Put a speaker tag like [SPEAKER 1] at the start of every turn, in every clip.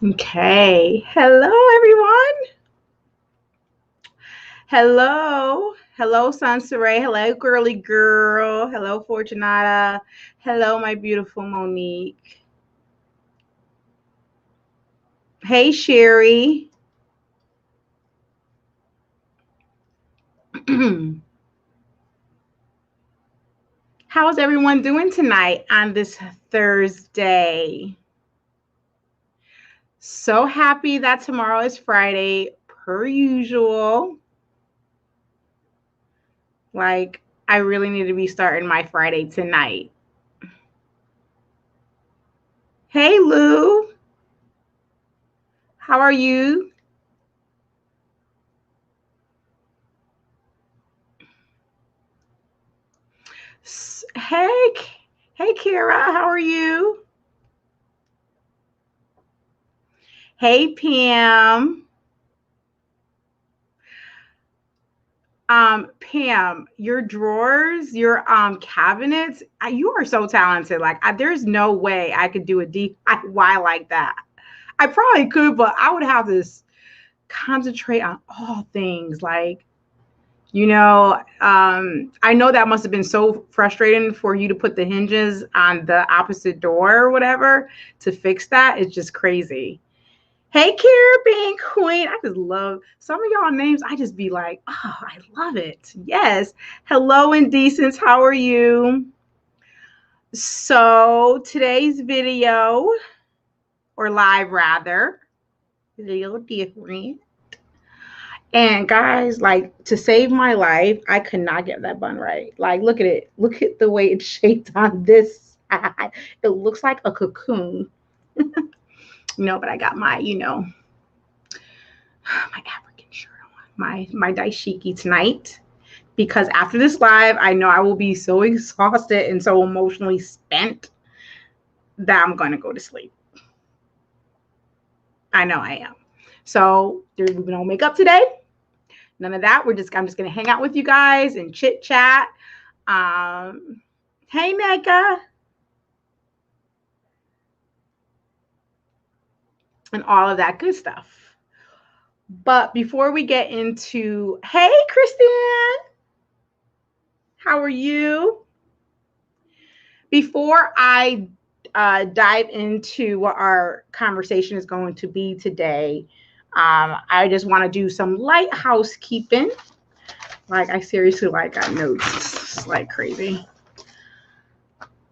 [SPEAKER 1] Okay. Hello, everyone. Hello. Hello, Sansaray. Hello, girly girl. Hello, Fortunata. Hello, my beautiful Monique. Hey, Sherry. How's everyone doing tonight on this Thursday? So happy that tomorrow is Friday, per usual. Like, I really need to be starting my Friday tonight. Hey, Lou. How are you? Hey, hey, Kira, how are you? Hey, Pam. Pam, your drawers, your cabinets, you are so talented. Like, there's no way I could do a DIY like that. I probably could, but I would have to concentrate on all things. Like, I know that must have been so frustrating for you to put the hinges on the opposite door or whatever to fix that. It's just crazy. Hey, Caribbean Queen. I just love some of y'all names. I just be like, oh, I love it. Yes. Hello, Indecents. How are you? So, today's video, or live rather, is a little different. And guys, like to save my life, I could not get that bun right. Like, look at it. Look at the way it's shaped on this side. It looks like a cocoon. No, but I got my African shirt on, my dashiki tonight. Because after this live, I know I will be so exhausted and so emotionally spent that I'm gonna go to sleep. I know I am. So there's no makeup today. None of that. I'm just gonna hang out with you guys and chit chat. Hey, Neka, and all of that good stuff. But before we get into, hey, Kristen, how are you? Before I dive into what our conversation is going to be today, I just want to do some light housekeeping. Like, I seriously got notes like crazy.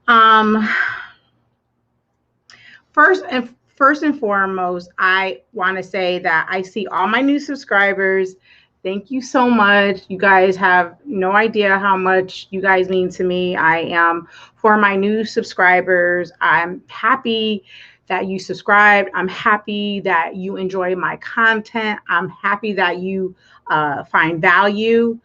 [SPEAKER 1] Um, first and foremost, I want to say that I see all my new subscribers. Thank you so much. You guys have no idea how much you guys mean to me. I am for my new subscribers. I'm happy that you subscribed. I'm happy that you enjoy my content. I'm happy that you find value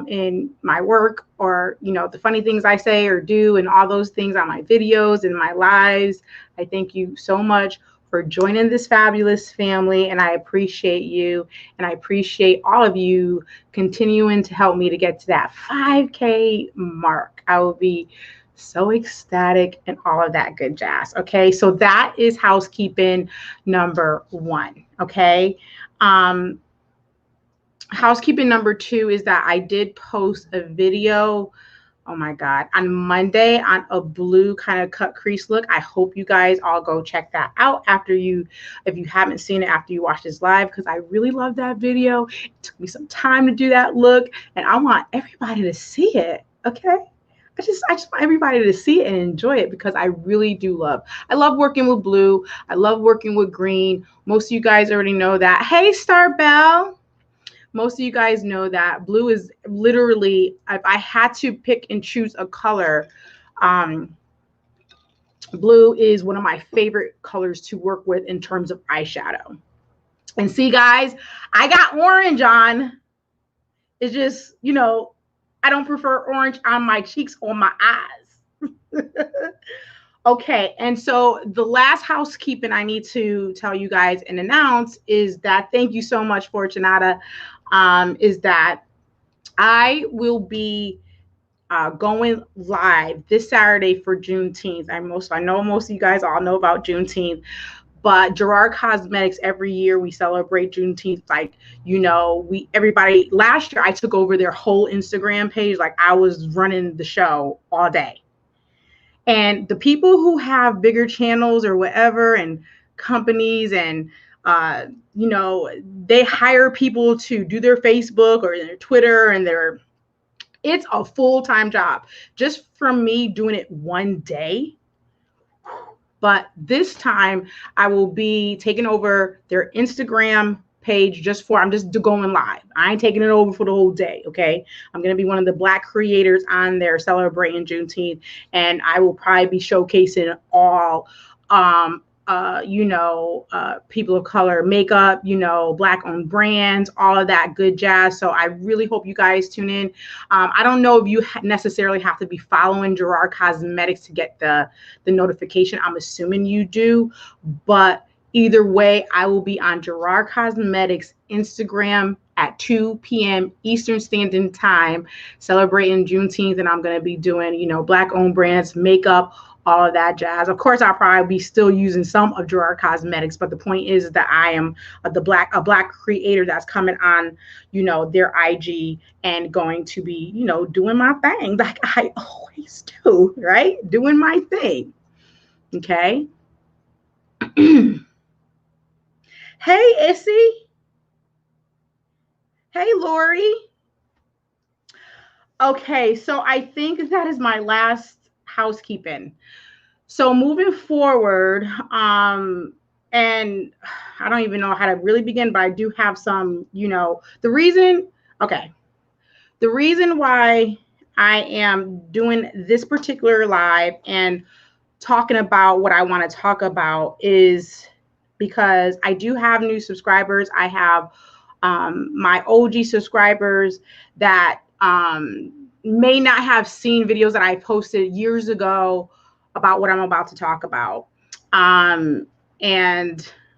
[SPEAKER 1] in my work, or the funny things I say or do, and all those things on my videos and my lives. I thank you so much for joining this fabulous family, and I appreciate you, and I appreciate all of you continuing to help me to get to that 5K mark. I will be so ecstatic and all of that good jazz. Okay, so that is housekeeping number one. Okay. Housekeeping number two is that I did post a video, oh my God, on Monday on a blue kind of cut crease look. I hope you guys all go check that out if you haven't seen it after you watch this live, because I really love that video. It took me some time to do that look, and I want everybody to see it. Okay. I just want everybody to see it and enjoy it, because I really do I love working with blue. I love working with green. Most of you guys already know that. Hey, Star Bell. Most of you guys know that blue is literally, if I had to pick and choose a color, blue is one of my favorite colors to work with in terms of eyeshadow. And see, guys, I got orange on. It's just, I don't prefer orange on my cheeks or my eyes. Okay, and so the last housekeeping I need to tell you guys and announce is that, thank you so much, Fortunata, is that I will be going live this Saturday for Juneteenth. I know most of you guys all know about Juneteenth, But Gerard Cosmetics, every year we celebrate Juneteenth. Like, everybody, last year I took over their whole Instagram page. Like, I was running the show all day. And the people who have bigger channels or whatever, and companies, and they hire people to do their Facebook or their Twitter, and it's a full-time job just from me doing it one day. But this time I will be taking over their Instagram page I'm just going live. I ain't taking it over for the whole day. Okay. I'm going to be one of the Black creators on there celebrating Juneteenth. And I will probably be showcasing all, people of color makeup, Black owned brands, all of that good jazz. So I really hope you guys tune in. I don't know if you necessarily have to be following Gerard Cosmetics to get the notification. I'm assuming you do, but either way, I will be on Gerard Cosmetics Instagram at 2 p.m. Eastern Standard Time, celebrating Juneteenth. And I'm going to be doing, Black owned brands, makeup, all of that jazz. Of course, I'll probably be still using some of Gerard Cosmetics, but the point is that I am a Black creator that's coming on, their IG and going to be, doing my thing like I always do, right? Doing my thing. Okay. Hey, Issy. Hey, Lori. Okay, so I think that is my last housekeeping. So moving forward, and I don't even know how to really begin, but I do have some, the reason why I am doing this particular live and talking about what I want to talk about is because I do have new subscribers. I have my OG subscribers that may not have seen videos that I posted years ago about what I'm about to talk about. And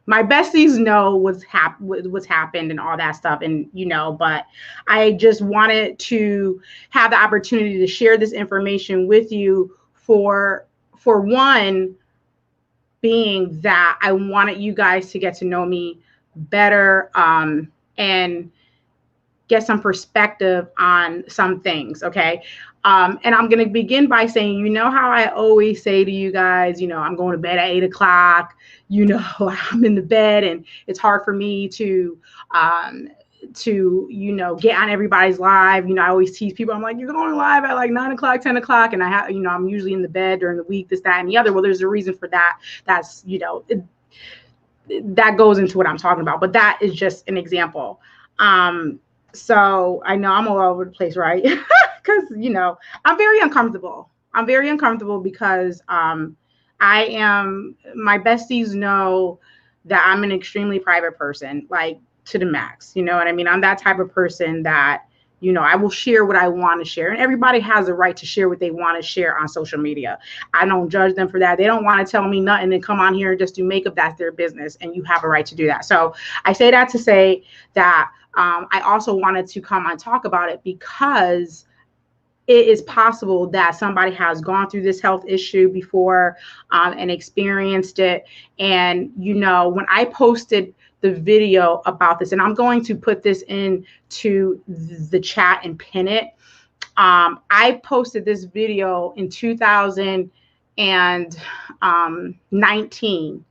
[SPEAKER 1] my besties know what's happened and all that stuff. And, but I just wanted to have the opportunity to share this information with you for one, being that I wanted you guys to get to know me better and get some perspective on some things. Okay. And I'm going to begin by saying, how I always say to you guys, I'm going to bed at 8 o'clock, I'm in the bed and it's hard for me to get on everybody's live. I always tease people. I'm like, you're going live at like 9 o'clock, 10 o'clock. And I have, I'm usually in the bed during the week, this, that, and the other. Well, there's a reason for that. That's, that goes into what I'm talking about, but that is just an example. So I know I'm all over the place, right? Because, I'm very uncomfortable. I'm very uncomfortable because my besties know that I'm an extremely private person, like to the max. You know what I mean? I'm that type of person that, I will share what I want to share. And everybody has a right to share what they want to share on social media. I don't judge them for that. They don't want to tell me nothing and come on here and just do makeup. That's their business. And you have a right to do that. So I say that to say that I also wanted to come and talk about it because it is possible that somebody has gone through this health issue before and experienced it. And, when I posted the video about this, and I'm going to put this into the chat and pin it. I posted this video in 2019.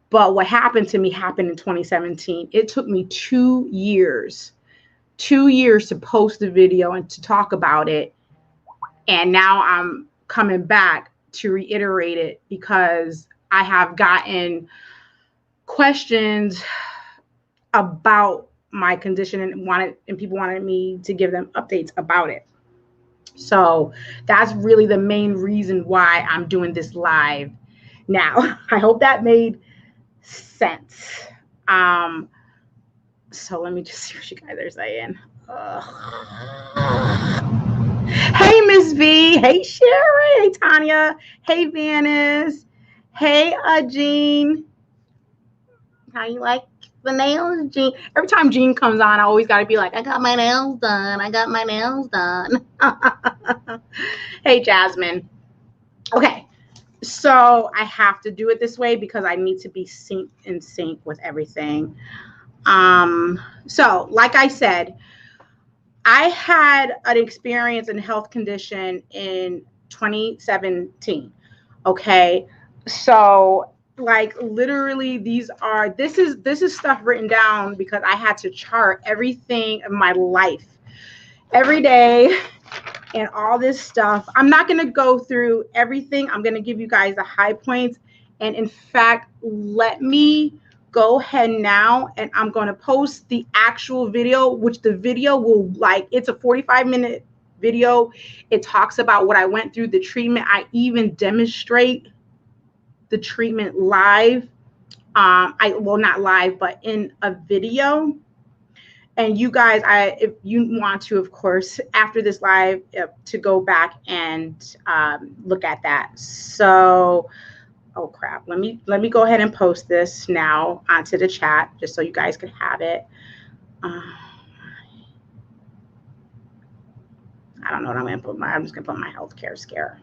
[SPEAKER 1] But what happened to me happened in 2017. It took me 2 years to post the video and to talk about it. And now I'm coming back to reiterate it because I have gotten questions about my condition and people wanted me to give them updates about it. So that's really the main reason why I'm doing this live now. I hope that made sense. So let me just see what you guys are saying. Hey, Miss V. Hey, Sherry. Hey, Tanya. Hey, Vanis. Hey, Jean. How you like the nails, Jean? Every time Jean comes on, I always got to be like, I got my nails done. I got my nails done. Hey, Jasmine. Okay. So I have to do it this way because I need to be in sync with everything. So like I said, I had an experience and health condition in 2017. Okay. So like literally this is stuff written down because I had to chart everything in my life every day and all this stuff. I'm not going to go through everything. I'm going to give you guys the high points. And in fact, let me go ahead now and I'm going to post the actual video, which the video will it's a 45-minute video. It talks about what I went through, the treatment. I even demonstrate the treatment live. Not live, but in a video. And you guys, if you want to, of course, after this live, to go back and look at that. So, oh crap, let me go ahead and post this now onto the chat just so you guys can have it. I don't know what I'm gonna put. I'm just gonna put my healthcare scare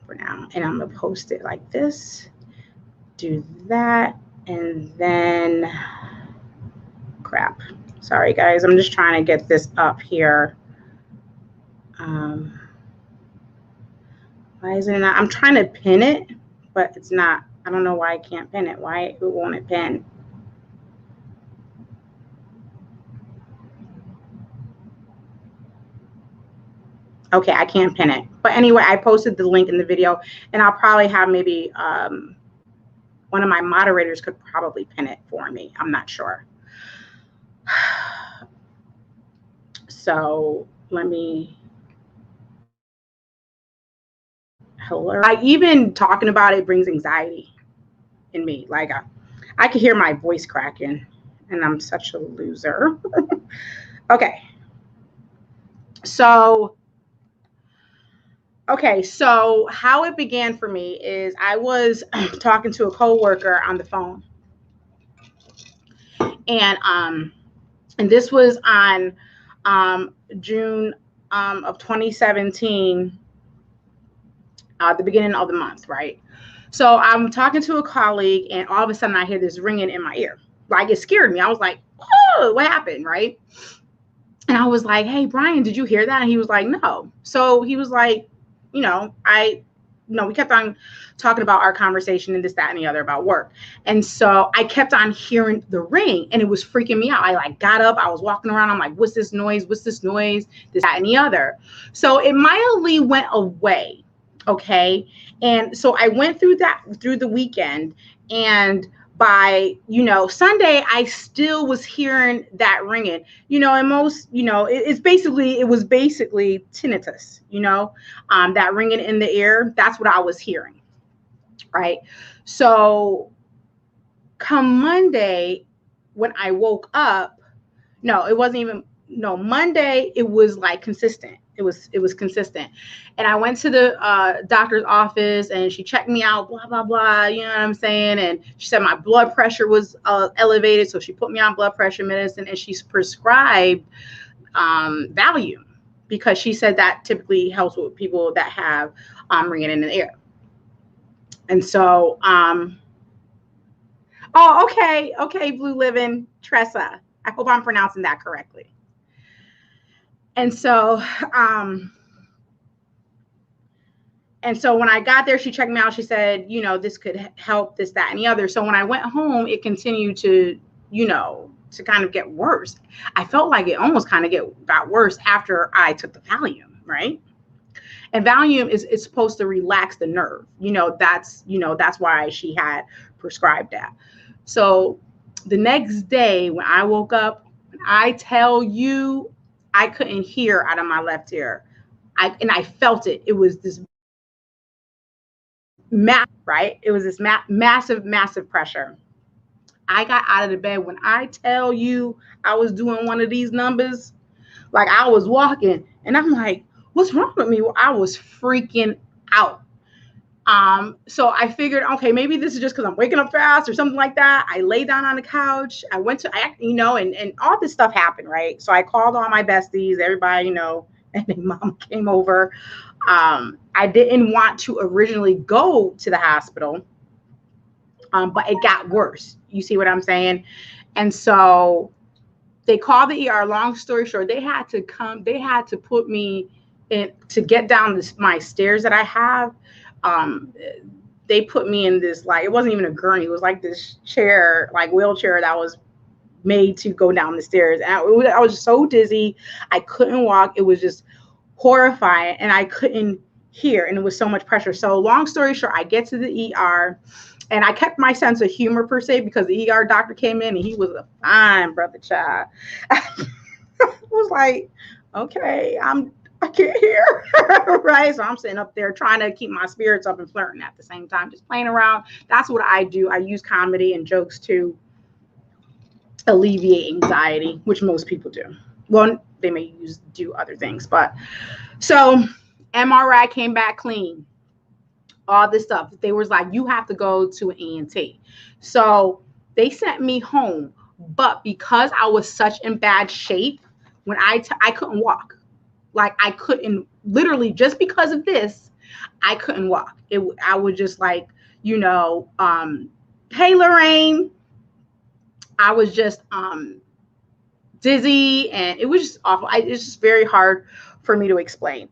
[SPEAKER 1] for now, and I'm gonna post it like this. Do that, and then crap. Sorry guys, I'm just trying to get this up here. Why isn't it not? I'm trying to pin it, but it's not. I don't know why I can't pin it. Why won't it pin? Okay, I can't pin it. But anyway, I posted the link in the video, and I'll probably have maybe one of my moderators could probably pin it for me. I'm not sure. So let me. Hello. Even talking about it brings anxiety in me. Like I could hear my voice cracking, and I'm such a loser. Okay. So how it began for me is I was talking to a coworker on the phone, and this was on June of 2017, the beginning of the month, right? So I'm talking to a colleague, and all of a sudden I hear this ringing in my ear. Like it scared me. I was like, "Oh, what happened?" Right? And I was like, "Hey, Brian, did you hear that?" And he was like, "No." So he was like, we kept on talking about our conversation and this, that, and the other about work. And so I kept on hearing the ring, and it was freaking me out. I got up, I was walking around. I'm like, what's this noise? What's this noise? This, that, and the other. So it mildly went away. Okay. And so I went through the weekend, and by Sunday I still was hearing that ringing, and most it was basically tinnitus, that ringing in the ear. That's what I was hearing, right? So come Monday, when I woke up, Monday it was like consistent. It was consistent. And I went to the doctor's office, and she checked me out, blah, blah, blah. You know what I'm saying? And she said my blood pressure was elevated. So she put me on blood pressure medicine, and she's prescribed Valium, because she said that typically helps with people that have ringing in the ear. And so, okay, Blue Living, Tressa. I hope I'm pronouncing that correctly. And so, when I got there, she checked me out. She said, this could help, this, that, and the other. So when I went home, it continued to, to kind of get worse. I felt like it almost kind of got worse after I took the Valium, right? And Valium is supposed to relax the nerve. That's why she had prescribed that. So the next day when I woke up, I tell you, I couldn't hear out of my left ear. I felt it. It was this right? It was this massive pressure. I got out of the bed. When I tell you I was doing one of these numbers, like I was walking, and I'm like, what's wrong with me? Well, I was freaking out. So I figured, okay, maybe this is just because I'm waking up fast or something like that. I lay down on the couch. I went to, and all this stuff happened, right? So I called all my besties, everybody, and then mom came over. I didn't want to originally go to the hospital, but it got worse. You see what I'm saying? And so they called the ER. Long story short, they had to come. They had to put me in to get down my stairs that I have. They put me in this, like, it wasn't even a gurney. It was like this chair, like wheelchair that was made to go down the stairs. And I was so dizzy. I couldn't walk. It was just horrifying, and I couldn't hear, and it was so much pressure. So long story short, I get to the ER, and I kept my sense of humor per se, because the ER doctor came in and he was a fine brother child. I was like, okay, I can't hear. Right? So I'm sitting up there trying to keep my spirits up and flirting at the same time, just playing around. That's what I do. I use comedy and jokes to alleviate anxiety, which most people do. Well, they may do other things, but so MRI came back clean. All this stuff. They was like, you have to go to an ENT. So they sent me home, but because I was such in bad shape, when I couldn't walk. Like, I couldn't, literally, just because of this, I couldn't walk. I was just like, hey, Lorraine. I was just dizzy, and it was just awful. It's just very hard for me to explain.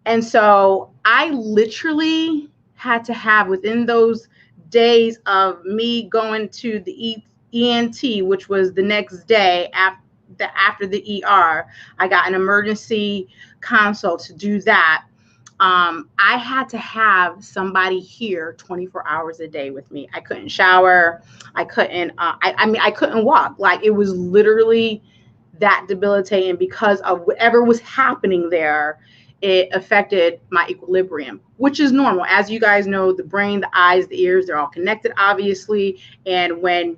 [SPEAKER 1] And so I literally had to have, within those days of me going to the ENT, which was the next day after the ER, I got an emergency consult to do that. I had to have somebody here 24 hours a day with me. I couldn't shower. I couldn't, I couldn't walk. Like, it was literally that debilitating, because of whatever was happening there. It affected my equilibrium, which is normal. As you guys know, the brain, the eyes, the ears, they're all connected, obviously. And when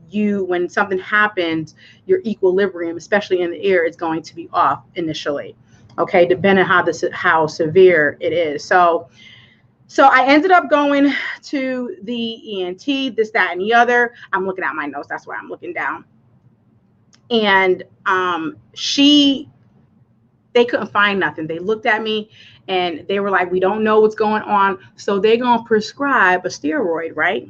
[SPEAKER 1] something happens, your equilibrium, especially in the ear, is going to be off initially. Okay, depending on how severe it is. So I ended up going to the ENT, this, that, and the other. I'm looking at my notes. That's why I'm looking down. And they couldn't find nothing. They looked at me and they were like, we don't know what's going on. So they're going to prescribe a steroid, right?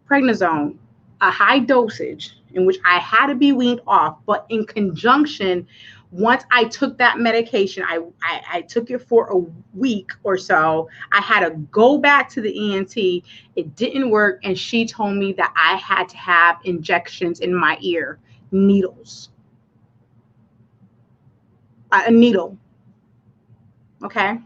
[SPEAKER 1] Prednisone, a high dosage, in which I had to be weaned off. But in conjunction, once I took that medication, I took it for a week or so. I had to go back to the ENT. It didn't work. And she told me that I had to have injections in my ear, needles. A needle. Okay.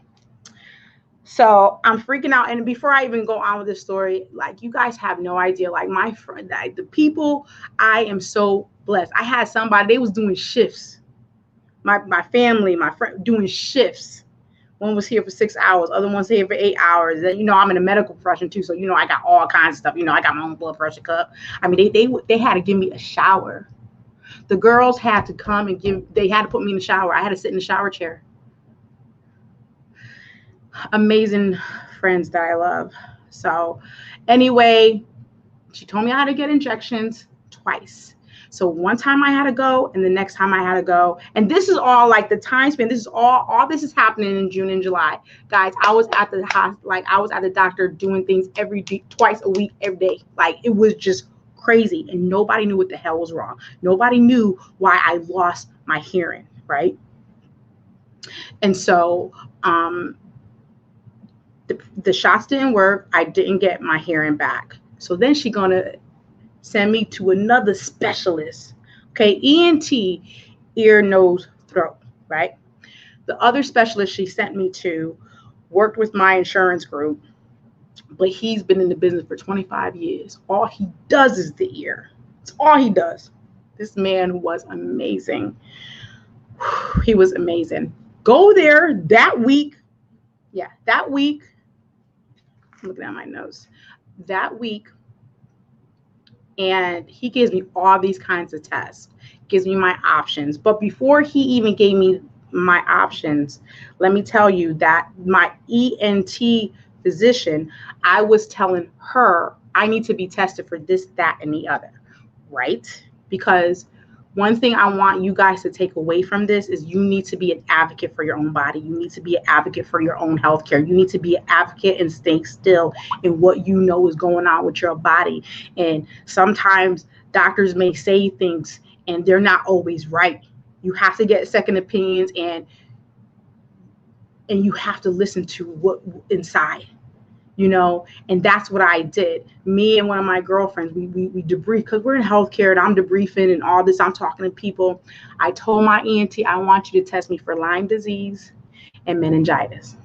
[SPEAKER 1] So I'm freaking out. And before I even go on with this story, like, you guys have no idea, like, my friend, like, the people, I am so blessed. I had somebody, they was doing shifts. My family, my friend, doing shifts. One was here for 6 hours, other one's here for 8 hours. And, I'm in a medical profession too, so I got all kinds of stuff. I got my own blood pressure cup. I mean, they had to give me a shower. The girls had to come and they had to put me in the shower. I had to sit in the shower chair. Amazing friends that I love. So anyway, she told me I had to get injections twice. So one time I had to go, and the next time I had to go. And this is all, like, the time span. This is all this is happening in June and July. Guys, I was at the hospital, like, I was at the doctor doing things twice a week, every day. Like, it was just crazy, and nobody knew what the hell was wrong. Nobody knew why I lost my hearing, right? And so the shots didn't work. I didn't get my hearing back. So then she's gonna send me to another specialist. Okay, ENT, ear, nose, throat, right? The other specialist she sent me to worked with my insurance group, but he's been in the business for 25 years. All he does is the ear. It's all he does. This man was amazing. He was amazing. Go there that week. Yeah, that week. I'm looking at my notes. That week. And he gives me all these kinds of tests, gives me my options. But before he even gave me my options, let me tell you that my ENT physician, I was telling her I need to be tested for this, that, and the other, right? Because one thing I want you guys to take away from this is you need to be an advocate for your own body. You need to be an advocate for your own health care. You need to be an advocate and stay still in what you know is going on with your body. And sometimes doctors may say things and they're not always right. You have to get second opinions, and you have to listen to what inside, and that's what I did. Me and one of my girlfriends, we debrief, because we're in healthcare and I'm debriefing and all this. I'm talking to people. I told my auntie, I want you to test me for Lyme disease and meningitis.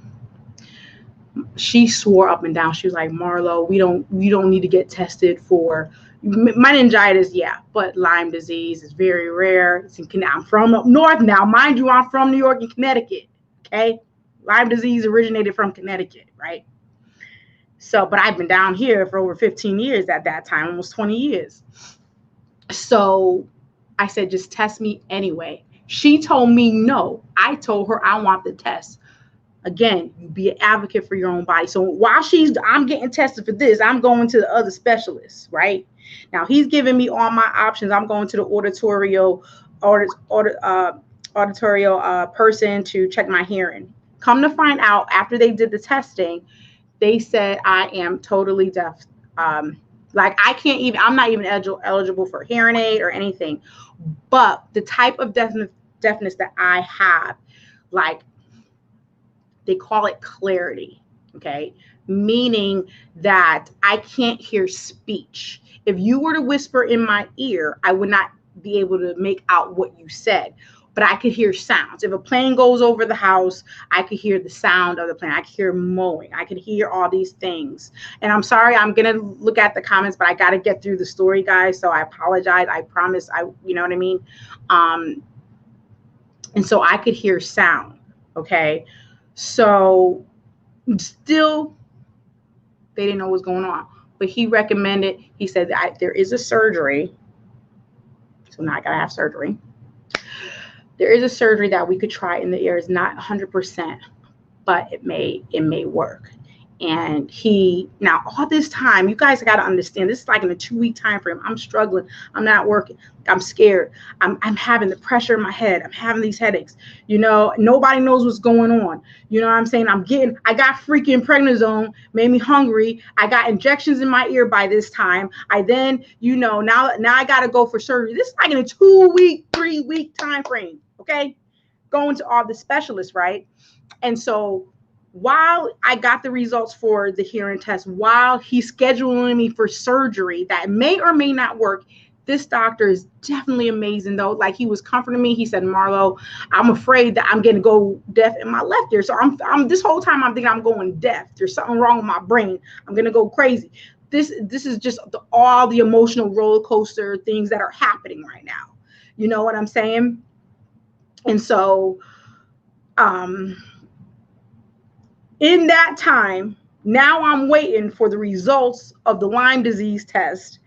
[SPEAKER 1] She swore up and down. She was like, Marlo, we don't need to get tested for meningitis, yeah, but Lyme disease is very rare. I'm from up north now. Mind you, I'm from New York and Connecticut, okay? Lyme disease originated from Connecticut, right? So, but I've been down here for over 15 years at that time, almost 20 years. So I said, just test me anyway. She told me no. I told her I want the test. Again, you be an advocate for your own body. So while I'm getting tested for this, I'm going to the other specialists, right? Now he's giving me all my options. I'm going to the auditorial person to check my hearing. Come to find out, after they did the testing, they said I am totally deaf. Like I'm not even eligible for hearing aid or anything. But the type of deafness that I have, like, they call it clarity, okay? Meaning that I can't hear speech. If you were to whisper in my ear, I would not be able to make out what you said, but I could hear sounds. If a plane goes over the house, I could hear the sound of the plane. I could hear mowing. I could hear all these things. And I'm sorry, I'm going to look at the comments, but I got to get through the story, guys. So I apologize. I promise. You know what I mean? And so I could hear sound. Okay. So still, they didn't know what's going on, but he recommended, he said that there is a surgery. So now I got to have surgery. There is a surgery that we could try in the ear. It's not 100%, but it may work. And now all this time, you guys got to understand, this is like in a 2-week time frame. I'm struggling. I'm not working. I'm scared. I'm having the pressure in my head. I'm having these headaches. Nobody knows what's going on. You know what I'm saying? I got freaking prednisone, made me hungry. I got injections in my ear by this time. I then, now I got to go for surgery. This is like in a 2-week, 3-week time frame. Okay. Going to all the specialists, right? And so while I got the results for the hearing test, while he's scheduling me for surgery that may or may not work, this doctor is definitely amazing, though. Like, he was comforting me. He said, Marlo, I'm afraid that I'm going to go deaf in my left ear. So I'm this whole time I'm thinking I'm going deaf. There's something wrong with my brain. I'm going to go crazy. This is just all the emotional roller coaster things that are happening right now. You know what I'm saying? And so, in that time, now I'm waiting for the results of the Lyme disease test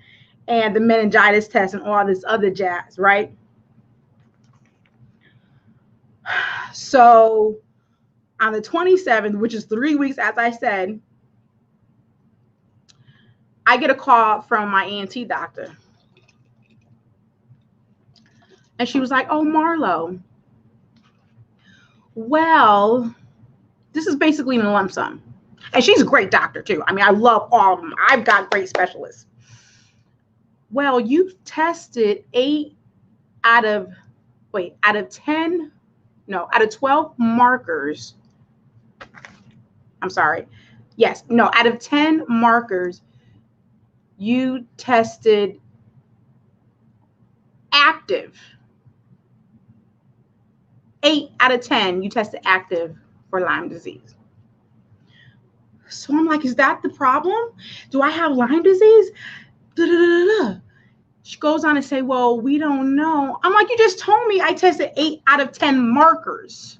[SPEAKER 1] and the meningitis test and all this other jazz, right? So on the 27th, which is 3 weeks, as I said, I get a call from my ENT doctor. And she was like, oh, Marlo, well, this is basically in a lump sum. And she's a great doctor, too. I mean, I love all of them. I've got great specialists. Well, you tested out of 12 markers. I'm sorry. Yes, no, out of 10 markers, you tested active. 8 out of 10, you tested active for Lyme disease. So I'm like, is that the problem? Do I have Lyme disease? She goes on to say, well, we don't know. I'm like, you just told me I tested 8 out of 10 markers.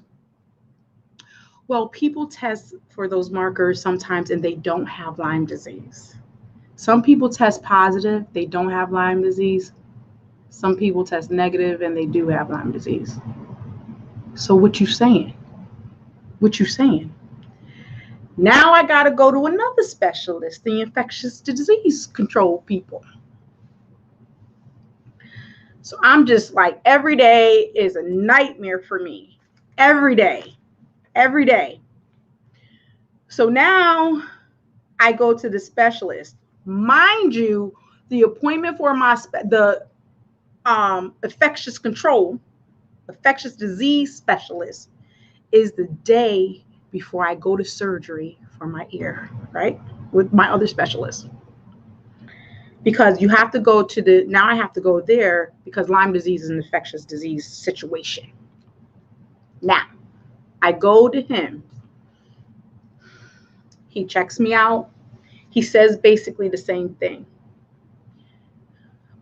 [SPEAKER 1] Well, people test for those markers sometimes and they don't have Lyme disease. Some people test positive, they don't have Lyme disease. Some people test negative and they do have Lyme disease. So what you saying? What you saying? Now I got to go to another specialist, the infectious disease control people. So I'm just like, every day is a nightmare for me. Every day. Every day. So now I go to the specialist. Mind you, the appointment for the infectious disease specialist is the day before I go to surgery for my ear, right? With my other specialist. Because you have to go to now I have to go there because Lyme disease is an infectious disease situation. Now, I go to him. He checks me out. He says basically the same thing.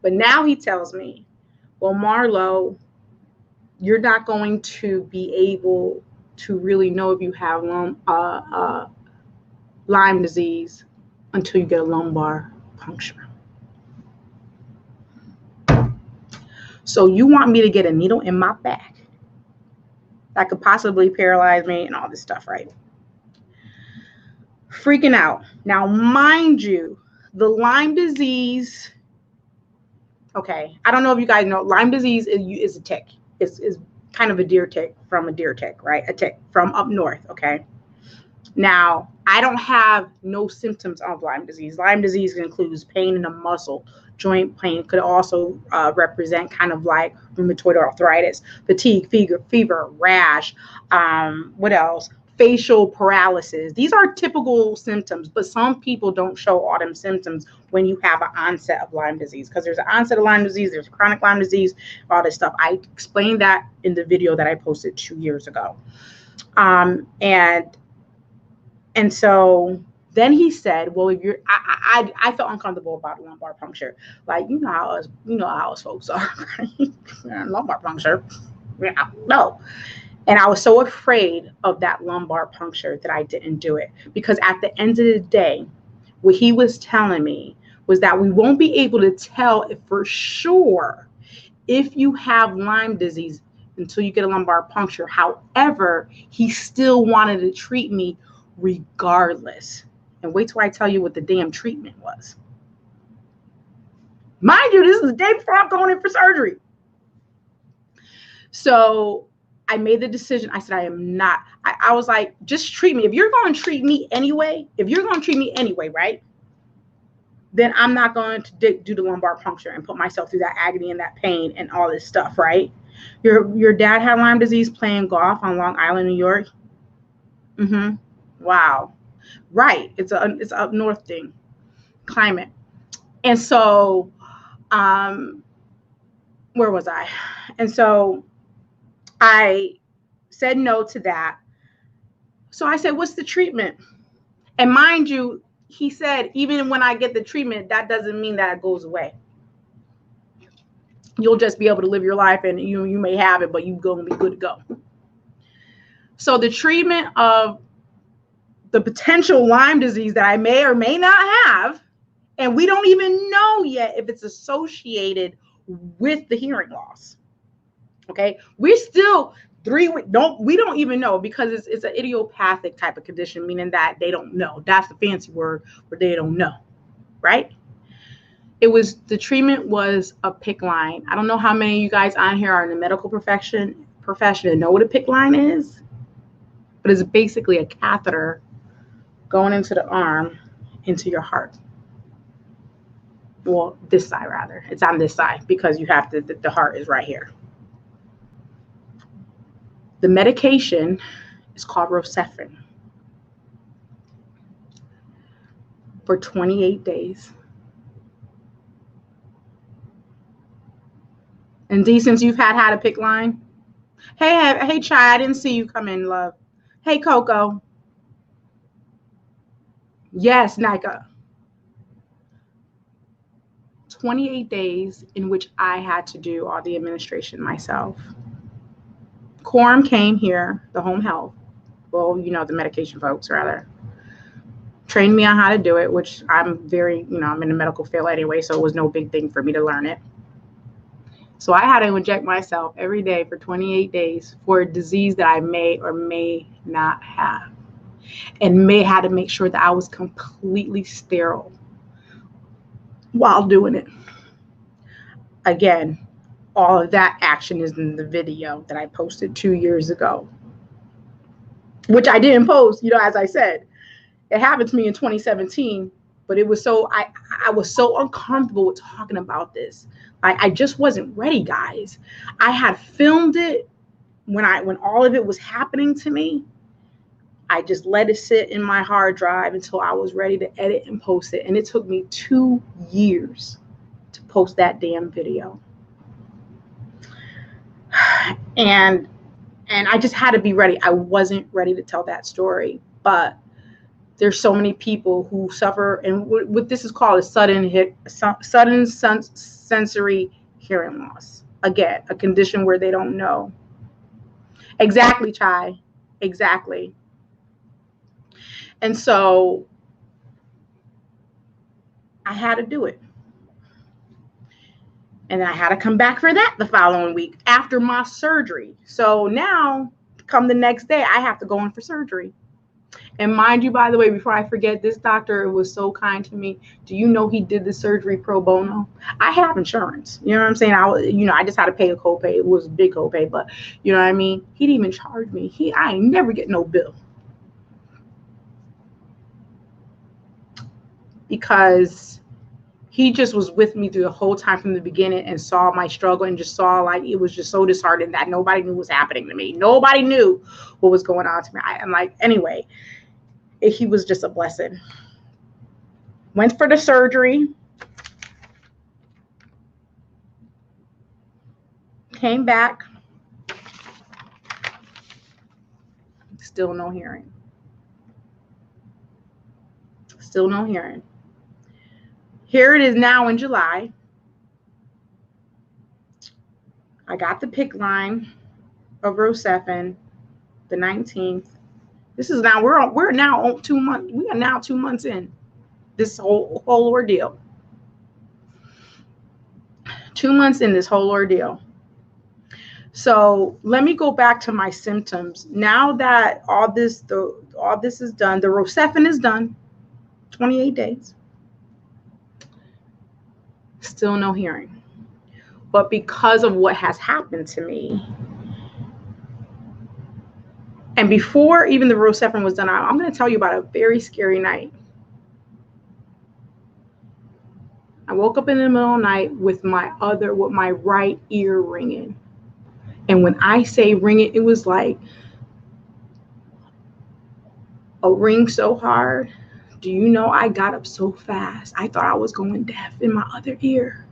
[SPEAKER 1] But now he tells me, well, Marlo, you're not going to be able to really know if you have Lyme disease until you get a lumbar puncture. So you want me to get a needle in my back that could possibly paralyze me and all this stuff, right? Freaking out. Now, mind you, the Lyme disease, okay, I don't know if you guys know, Lyme disease is a tick. It's kind of a deer tick, right? A tick from up north, okay? Now, I don't have no symptoms of Lyme disease. Lyme disease includes pain in the muscle, joint pain, could also represent kind of like rheumatoid arthritis, fatigue, fever, rash, what else? Facial paralysis. These are typical symptoms, but some people don't show all them symptoms when you have an onset of Lyme disease, because there's an onset of Lyme disease, there's chronic Lyme disease, all this stuff. I explained that in the video that I posted 2 years ago. And so then he said, well, if you're, I felt uncomfortable about lumbar puncture. Like, you know how us folks are, right? Lumbar puncture. No. And I was so afraid of that lumbar puncture that I didn't do it, because at the end of the day, what he was telling me was that we won't be able to tell if for sure if you have Lyme disease until you get a lumbar puncture. However, he still wanted to treat me regardless. And wait till I tell you what the damn treatment was. Mind you, this is the day before I'm going in for surgery. So I made the decision. I said, I am not. I was like, just treat me. If you're going to treat me anyway, right? Then I'm not going to do the lumbar puncture and put myself through that agony and that pain and all this stuff, right? Your dad had Lyme disease playing golf on Long Island, New York. Mm-hmm. Wow. Right. It's up north thing, climate. And so, where was I? And so I said no to that. So I said, what's the treatment? And mind you, he said, even when I get the treatment, that doesn't mean that it goes away. You'll just be able to live your life, and you may have it, but you're going to be good to go. So the treatment of the potential Lyme disease that I may or may not have, and we don't even know yet if it's associated with the hearing loss. Okay, we're still we don't even know, because it's an idiopathic type of condition, meaning that they don't know. That's the fancy word where they don't know, right? The treatment was a PICC line. I don't know how many of you guys on here are in the medical profession and know what a PICC line is, but it's basically a catheter going into the arm, into your heart. Well, this side rather. It's on this side because you have the heart is right here. The medication is called Rocephin for 28 days. And D, since you've had a PICC line, hey, Chai, I didn't see you come in, love. Hey, Coco. Yes, Nika. 28 days in which I had to do all the administration myself. Quorum came here, the home health, well, the medication folks rather, trained me on how to do it, which I'm very, I'm in the medical field anyway, so it was no big thing for me to learn it. So I had to inject myself every day for 28 days for a disease that I may or may not have, and had to make sure that I was completely sterile while doing it. Again, all of that action is in the video that I posted 2 years ago, which I didn't post, as I said. It happened to me in 2017, but it was I was so uncomfortable with talking about this. I just wasn't ready, guys. I had filmed it when all of it was happening to me. I just let it sit in my hard drive until I was ready to edit and post it. And it took me 2 years to post that damn video. And I just had to be ready. I wasn't ready to tell that story. But there's so many people who suffer, and what this is called is sudden sensory hearing loss. Again, a condition where they don't know. Exactly, Chai. Exactly. And so I had to do it. And I had to come back for that the following week after my surgery. So now, come the next day, I have to go in for surgery. And mind you, by the way, before I forget, this doctor was so kind to me. Do you know he did the surgery pro bono? I have insurance. You know what I'm saying? I just had to pay a copay. It was a big copay, but you know what I mean? He didn't even charge me. I ain't never get no bill. Because he just was with me through the whole time from the beginning and saw my struggle and just saw like it was just so disheartening that nobody knew what was happening to me. Nobody knew what was going on to me. I'm like, anyway, he was just a blessing. Went for the surgery. Came back. Still no hearing. Still no hearing. Here it is now in July. I got the PICC line of Rosefin, the 19th. This is now we're now on 2 months. We are now 2 months in this whole ordeal. 2 months in this whole ordeal. So let me go back to my symptoms. Now that all this is done, the Rosefin is done, 28 days. Still no hearing. But because of what has happened to me, and before even the Rosefin was done, I'm going to tell you about a very scary night. I woke up in the middle of the night with my right ear ringing. And when I say ringing, it was like a ring so hard. Do you know I got up so fast? I thought I was going deaf in my other ear.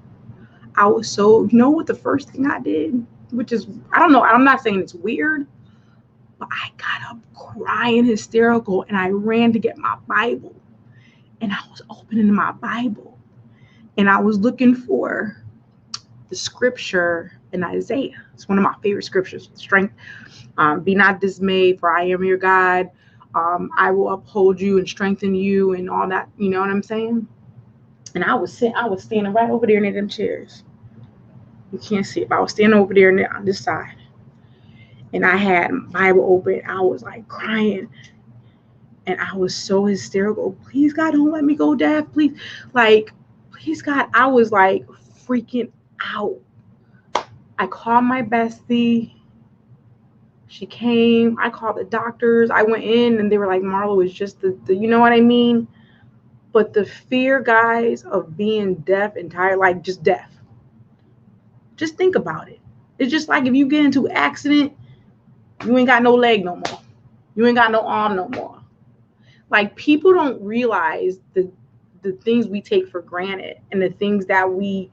[SPEAKER 1] I was so, you know what the first thing I did? Which is, I don't know, I'm not saying it's weird, but I got up crying hysterical and I ran to get my Bible. And I was opening my Bible and I was looking for the scripture in Isaiah. It's one of my favorite scriptures. Strength, be not dismayed, for I am your God. I will uphold you and strengthen you and all that. You know what I'm saying? And I was standing right over there near them chairs. You can't see it, but I was standing over there on this side. And I had my Bible open. I was like crying. And I was so hysterical. Please, God, don't let me go deaf. Please. Like, please, God. I was like freaking out. I called my bestie. She came. I called the doctors. I went in and they were like, Marlo is just the you know what I mean? But the fear, guys, of being deaf entirely, like just deaf. Just think about it. It's just like if you get into an accident, you ain't got no leg no more. You ain't got no arm no more. Like, people don't realize the things we take for granted and the things that we,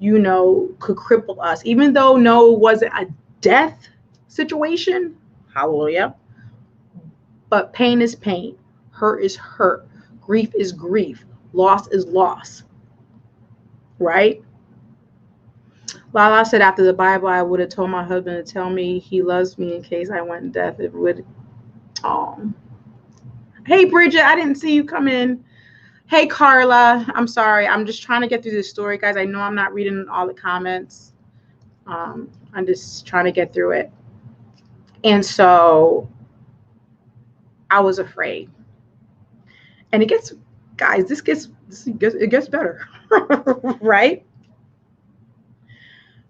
[SPEAKER 1] could cripple us. Even though no, it wasn't a death situation. Hallelujah. But pain is pain. Hurt is hurt. Grief is grief. Loss is loss. Right? Lala said after the Bible, I would have told my husband to tell me he loves me in case I went deaf. It would. Hey, Bridget, I didn't see you come in. Hey, Carla, I'm sorry. I'm just trying to get through this story, guys. I know I'm not reading all the comments. I'm just trying to get through it. And so I was afraid. And it gets, guys, it gets better, right?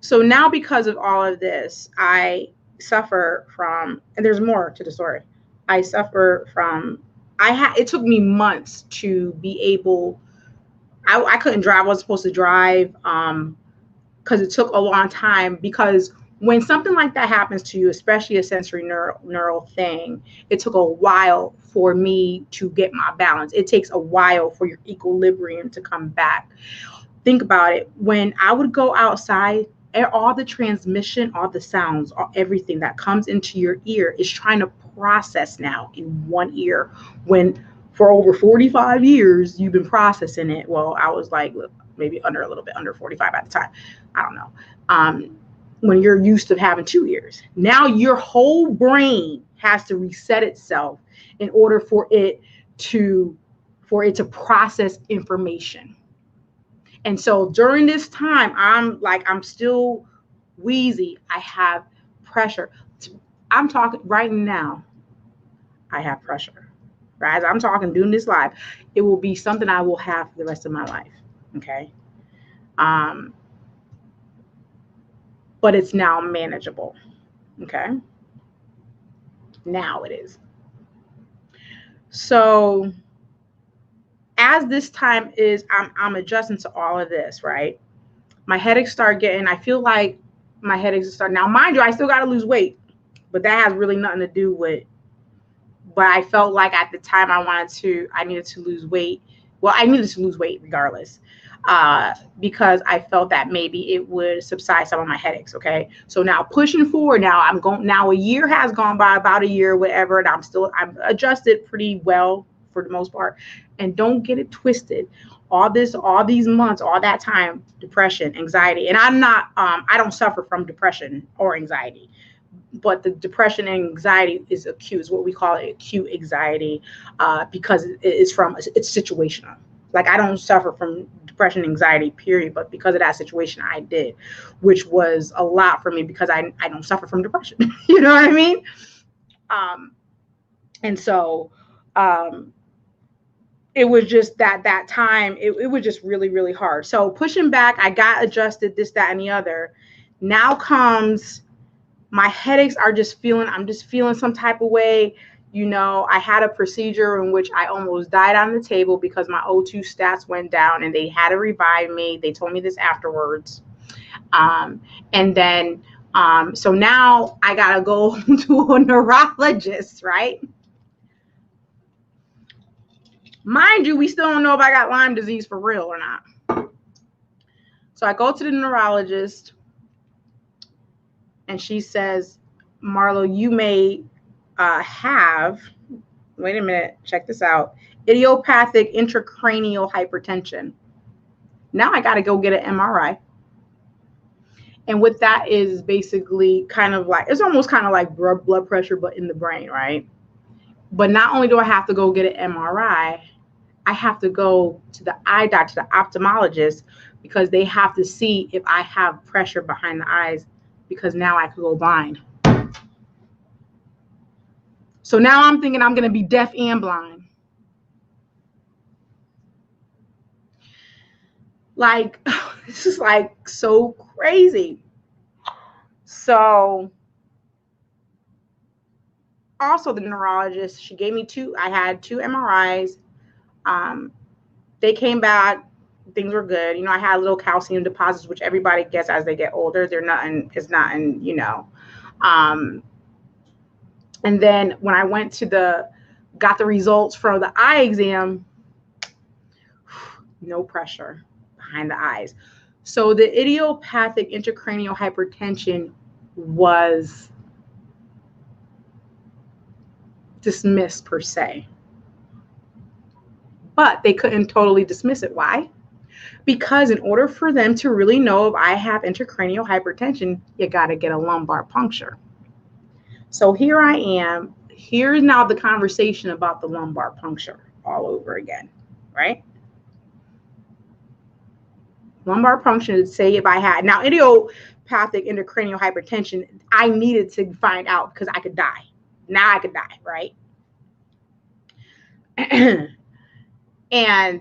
[SPEAKER 1] So now because of all of this, I suffer from, and there's more to the story. I suffer from, it took me months to be able, I couldn't drive. I wasn't supposed to drive because it took a long time, because when something like that happens to you, especially a sensory neural thing, it took a while for me to get my balance. It takes a while for your equilibrium to come back. Think about it. When I would go outside, all the transmission, all the sounds, everything that comes into your ear is trying to process now in one ear, when for over 45 years you've been processing it. Well, I was like maybe a little bit under 45 at the time. I don't know. When you're used to having two ears, now your whole brain has to reset itself in order for it to process information. And so during this time, I'm still wheezy. I have pressure. I'm talking right now. I have pressure. Right? As I'm talking, doing this live, it will be something I will have for the rest of my life. Okay. But it's now manageable. Okay. Now it is. So as this time is, I'm adjusting to all of this, right? My headaches start getting, I feel like my headaches start. Now, mind you, I still got to lose weight, but that has really nothing to do with, but I felt like at the time I needed to lose weight. Well, I needed to lose weight regardless, because I felt that maybe it would subside some of my headaches. Okay. So now pushing forward, now a year has gone by, about a year, whatever. And I'm adjusted pretty well for the most part. And don't get it twisted. All these months, all that time, depression, anxiety. And I don't suffer from depression or anxiety, but the depression and anxiety is acute, is what we call it, acute anxiety, because it's situational. Like I don't suffer from depression, anxiety, period. But because of that situation, I did, which was a lot for me because I don't suffer from depression. You know what I mean? And so, it was just that time, it was just really, really hard. So pushing back, I got adjusted, this, that, and the other. Now comes my headaches I'm just feeling some type of way. You know, I had a procedure in which I almost died on the table because my O2 stats went down and they had to revive me. They told me this afterwards. And then, so now I got to go to a neurologist, right? Mind you, we still don't know if I got Lyme disease for real or not. So I go to the neurologist and she says, Marlo, you may have, wait a minute, check this out, idiopathic intracranial hypertension. Now I got to go get an MRI. And what that is basically kind of like, it's almost kind of like blood pressure, but in the brain, right? But not only do I have to go get an MRI, I have to go to the eye doctor, the ophthalmologist, because they have to see if I have pressure behind the eyes, because now I could go blind. So now I'm thinking I'm going to be deaf and blind. Like, this is like so crazy. So also the neurologist, she gave me I had 2 MRIs. They came back, things were good. You know, I had little calcium deposits, which everybody gets as they get older. It's nothing, you know. And then when I went to got the results from the eye exam, no pressure behind the eyes. So the idiopathic intracranial hypertension was dismissed per se. But they couldn't totally dismiss it. Why? Because in order for them to really know if I have intracranial hypertension, you got to get a lumbar puncture. So here I am. Here's now the conversation about the lumbar puncture all over again, right? Lumbar puncture, say if I had, now idiopathic intracranial hypertension, I needed to find out because I could die. Now I could die, right? And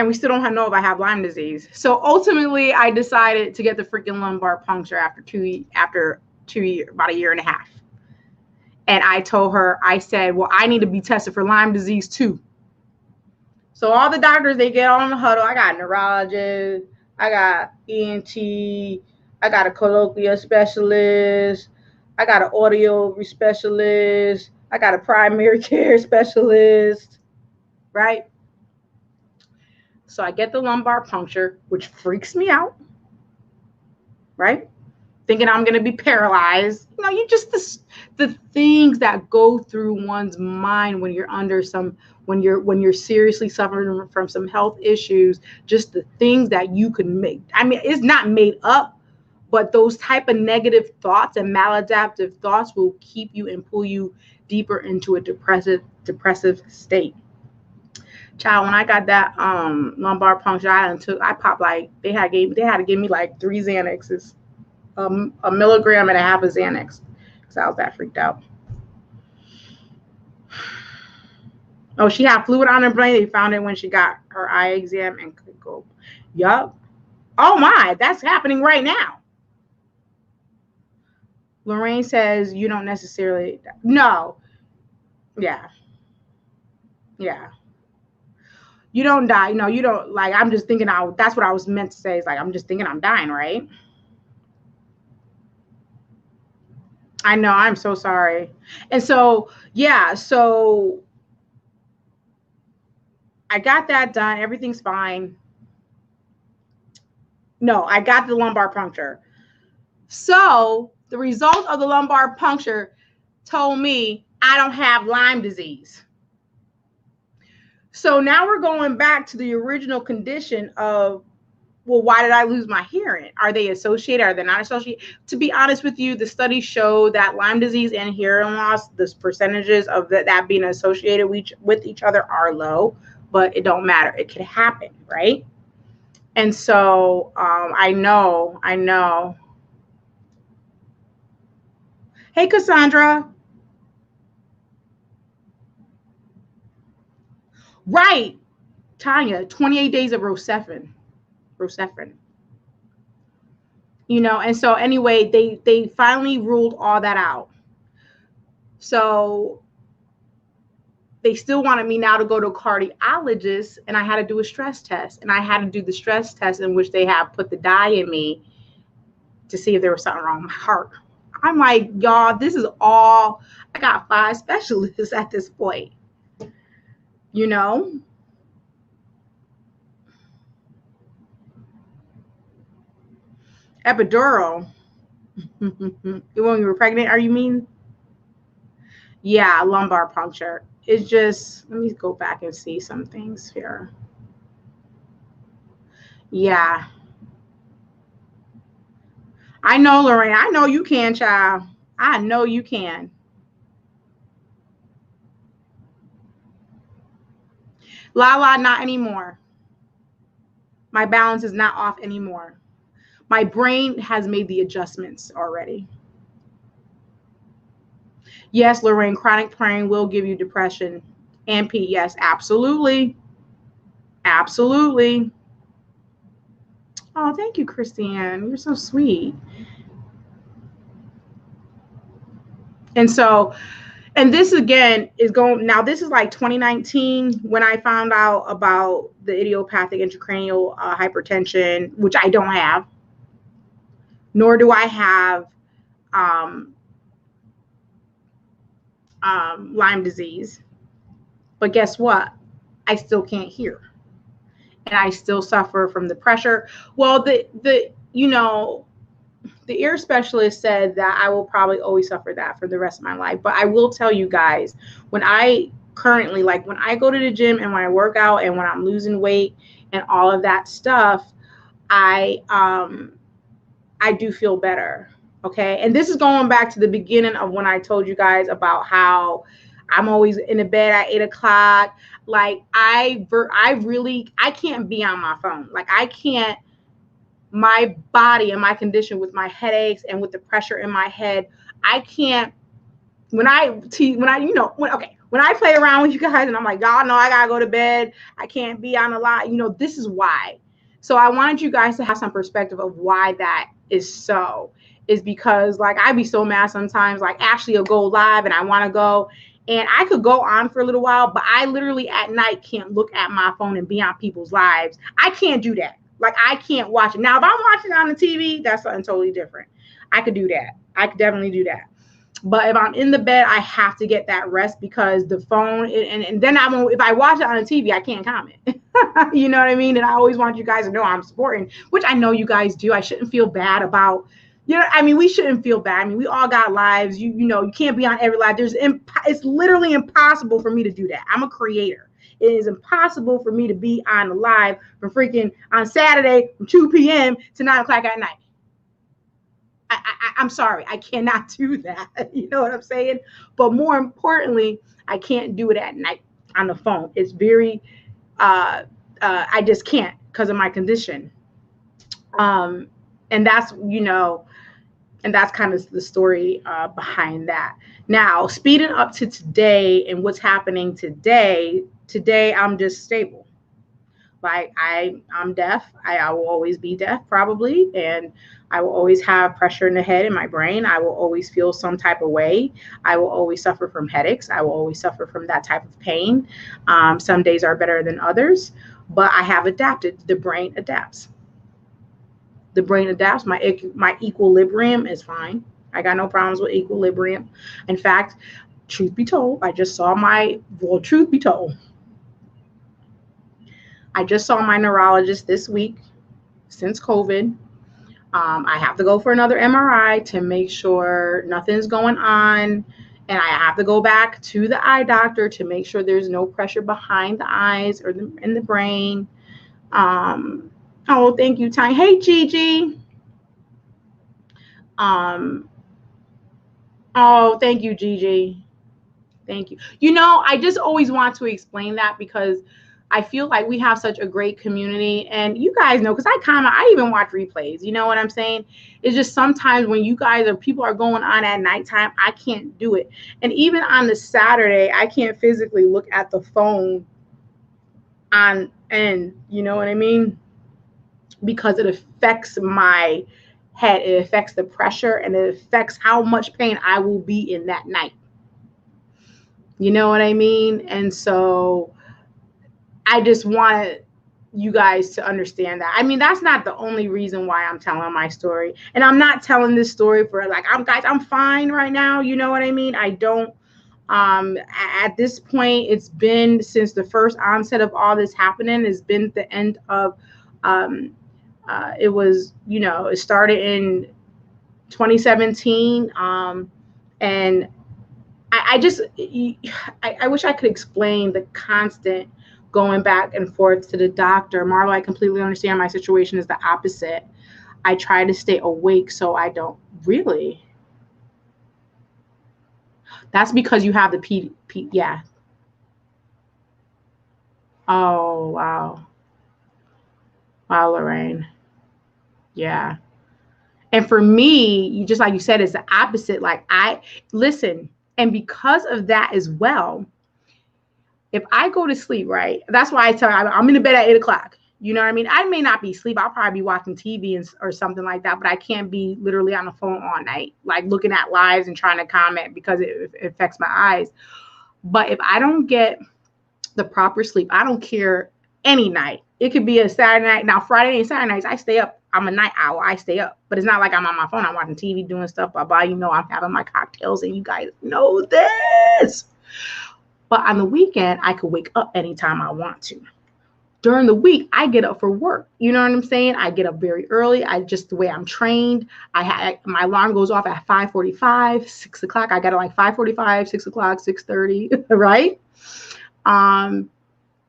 [SPEAKER 1] and we still don't know if I have Lyme disease. So ultimately, I decided to get the freaking lumbar puncture after 2 years, about a year and a half. And I told her, I said, well, I need to be tested for Lyme disease too. So all the doctors, they get on the huddle. I got a neurologist, I got ENT, I got a colloquial specialist, I got an audio specialist, I got a primary care specialist, right? So I get the lumbar puncture, which freaks me out, right? Thinking I'm going to be paralyzed. You know, you just the things that go through one's mind when you're under some, when you're seriously suffering from some health issues, just the things that you could make. I mean, it's not made up, but those type of negative thoughts and maladaptive thoughts will keep you and pull you deeper into a depressive state. Child, when I got that lumbar puncture, I popped like they had to give me like 3 Xanaxes. A milligram and a half of Xanax, because I was that freaked out. Oh, she had fluid on her brain. They found it when she got her eye exam and could go. Yup. Oh my, that's happening right now. Lorraine says you don't necessarily. No. Yeah. Yeah. You don't die. No, you don't. Like, I'm just thinking that's what I was meant to say. It's like, I'm just thinking I'm dying, right? I know, I'm so sorry. And so, yeah, so I got that done. Everything's fine. No, I got the lumbar puncture. So the result of the lumbar puncture told me I don't have Lyme disease. So now we're going back to the original condition of, well, why did I lose my hearing? Are they associated? Are they not associated? To be honest with you, the studies show that Lyme disease and hearing loss, the percentages of that being associated with each other are low, but it don't matter. It could happen, right? And so I know. Hey, Cassandra. Right. Tanya, 28 days of Rocephin. You know, and so anyway, they finally ruled all that out. So they still wanted me now to go to a cardiologist, and I had to do a stress test. And I had to do the stress test in which they have put the dye in me to see if there was something wrong with my heart. I'm like, y'all, this is all, I got 5 specialists at this point, you know? Epidural. When you were pregnant, are you mean? Yeah, lumbar puncture. It's just, let me go back and see some things here. Yeah. I know, Lorraine. I know you can, child. I know you can. Lala, not anymore. My balance is not off anymore. My brain has made the adjustments already. Yes, Lorraine, chronic pain will give you depression and P. Yes, absolutely. Absolutely. Oh, thank you, Christiane. You're so sweet. And so, and this again is going, now this is like 2019 when I found out about the idiopathic intracranial hypertension, which I don't have, nor do I have Lyme disease. But guess what? I still can't hear. And I still suffer from the pressure. Well, the you know, the ear specialist said that I will probably always suffer that for the rest of my life. But I will tell you guys, when I currently, like when I go to the gym and when I work out and when I'm losing weight and all of that stuff, I do feel better. Okay. And this is going back to the beginning of when I told you guys about how I'm always in the bed at 8 o'clock. Like I can't be on my phone. Like I can't, my body and my condition with my headaches and with the pressure in my head, I can't, okay, When I play around with you guys and I'm like, y'all know I gotta go to bed, I can't be on a lot, this is why. So I wanted you guys to have some perspective of why that is so. Is because like I'd be so mad sometimes, like Ashley will go live and I want to go and I could go on for a little while, but I literally at night can't look at my phone and be on people's lives. I can't do that. Like I can't watch it. Now, if I'm watching it on the TV, that's something totally different. I could do that. I could definitely do that. But if I'm in the bed, I have to get that rest because the phone, and then I won't, if I watch it on the TV, I can't comment. You know what I mean? And I always want you guys to know I'm supporting, which I know you guys do. I shouldn't feel bad about, we shouldn't feel bad. I mean, we all got lives. You can't be on every live. It's literally impossible for me to do that. I'm a creator. It is impossible for me to be on the live from freaking on Saturday from 2 p.m. to 9 o'clock at night. I'm sorry, I cannot do that. You know what I'm saying? But more importantly, I can't do it at night on the phone. It's very, I just can't because of my condition. And that's, and that's kind of the story behind that. Now, speeding up to today and what's happening today I'm just stable. Like I'm deaf. I will always be deaf probably. And I will always have pressure in the head in my brain. I will always feel some type of way. I will always suffer from headaches. I will always suffer from that type of pain. Some days are better than others, but I have adapted. The brain adapts. The brain adapts. My equilibrium is fine. I got no problems with equilibrium. In fact, truth be told, truth be told, I just saw my neurologist this week since COVID. I have to go for another MRI to make sure nothing's going on. And I have to go back to the eye doctor to make sure there's no pressure behind the eyes or in the brain. Oh, thank you, Ty. Hey, Gigi. Oh, thank you, Gigi. Thank you. I just always want to explain that because I feel like we have such a great community, and you guys know, because I even watch replays. You know what I'm saying? It's just sometimes when people are going on at nighttime, I can't do it. And even on the Saturday, I can't physically look at the phone you know what I mean? Because it affects my head. It affects the pressure and it affects how much pain I will be in that night. You know what I mean? And so I just wanted you guys to understand that. I mean, that's not the only reason why I'm telling my story. And I'm not telling this story for I'm fine right now. You know what I mean? I don't, at this point, it's been since the first onset of all this happening, it's been the end of, it was, it started in 2017. And I wish I could explain the constant going back and forth to the doctor. Marlo, I completely understand. My situation is the opposite. I try to stay awake so I don't really. That's because you have the yeah. Oh, wow. Wow, Lorraine. Yeah. And for me, just like you said, it's the opposite. Like listen, and because of that as well, if I go to sleep, right, that's why I tell you, I'm in the bed at 8 o'clock. You know what I mean? I may not be asleep. I'll probably be watching TV or something like that, but I can't be literally on the phone all night, like looking at lives and trying to comment because it affects my eyes. But if I don't get the proper sleep, I don't care any night. It could be a Saturday night. Now, Friday and Saturday nights, I stay up. I'm a night owl. I stay up. But it's not like I'm on my phone. I'm watching TV, doing stuff. Blah, blah. I'm having my cocktails, and you guys know this. But on the weekend, I could wake up anytime I want to. During the week, I get up for work. You know what I'm saying? I get up very early. The way I'm trained. My alarm goes off at 5:45, 6 o'clock. I got it like 5:45, 6 o'clock, 6:30, right? And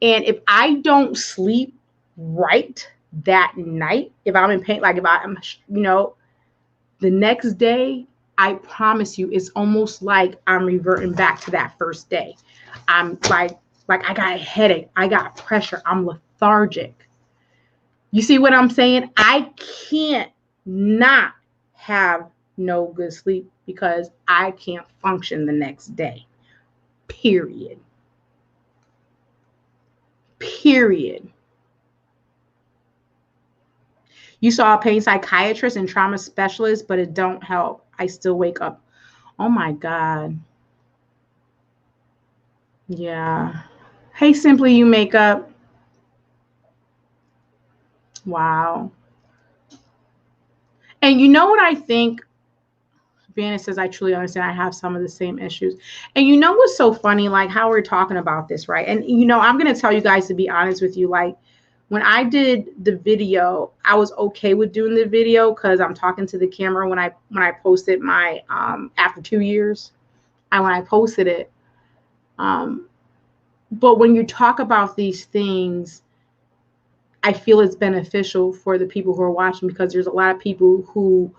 [SPEAKER 1] if I don't sleep right that night, if I'm in pain, like if I'm, the next day, I promise you, it's almost like I'm reverting back to that first day. I'm like I got a headache. I got pressure. I'm lethargic. You see what I'm saying? I can't not have no good sleep because I can't function the next day. Period. Period. You saw a pain psychiatrist and trauma specialist, but it don't help. I still wake up. Oh my God. Yeah. Hey, Simply You Makeup. Wow. And you know what I think? Vanna says, I truly understand. I have some of the same issues. And you know what's so funny? Like how we're talking about this, right? And you know, I'm going to tell you guys, to be honest with you, like when I did the video, I was okay with doing the video because I'm talking to the camera when I posted my after 2 years. And when I posted it. But when you talk about these things, I feel it's beneficial for the people who are watching, because there's a lot of people who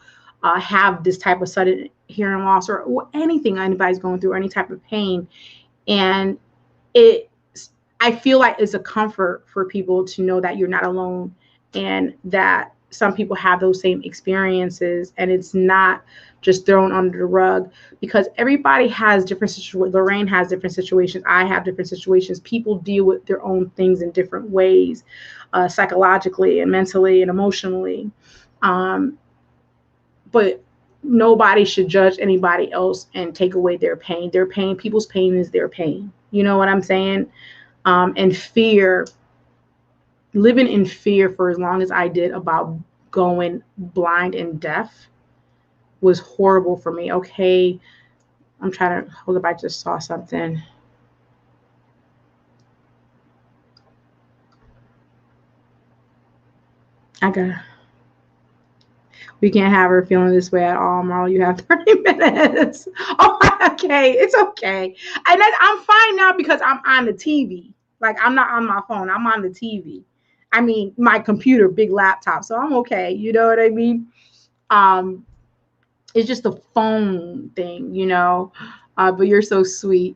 [SPEAKER 1] have this type of sudden hearing loss or anything anybody's going through, or any type of pain. And I feel like it's a comfort for people to know that you're not alone, and that some people have those same experiences, and it's not just thrown under the rug, because everybody has different situations. Lorraine has different situations. I have different situations. People deal with their own things in different ways, psychologically and mentally and emotionally. But nobody should judge anybody else and take away their pain. Their pain, people's pain is their pain. You know what I'm saying? And fear, living in fear for as long as I did about going blind and deaf was horrible for me. Okay, I'm trying to hold up. I just saw something. We can't have her feeling this way at all, Marlo. You have 30 minutes. Oh, okay. It's okay. And then I'm fine now because I'm on the TV. Like, I'm not on my phone. I'm on the TV. I mean, my computer, big laptop. So I'm okay. You know what I mean? It's just the phone thing, you know? But you're so sweet.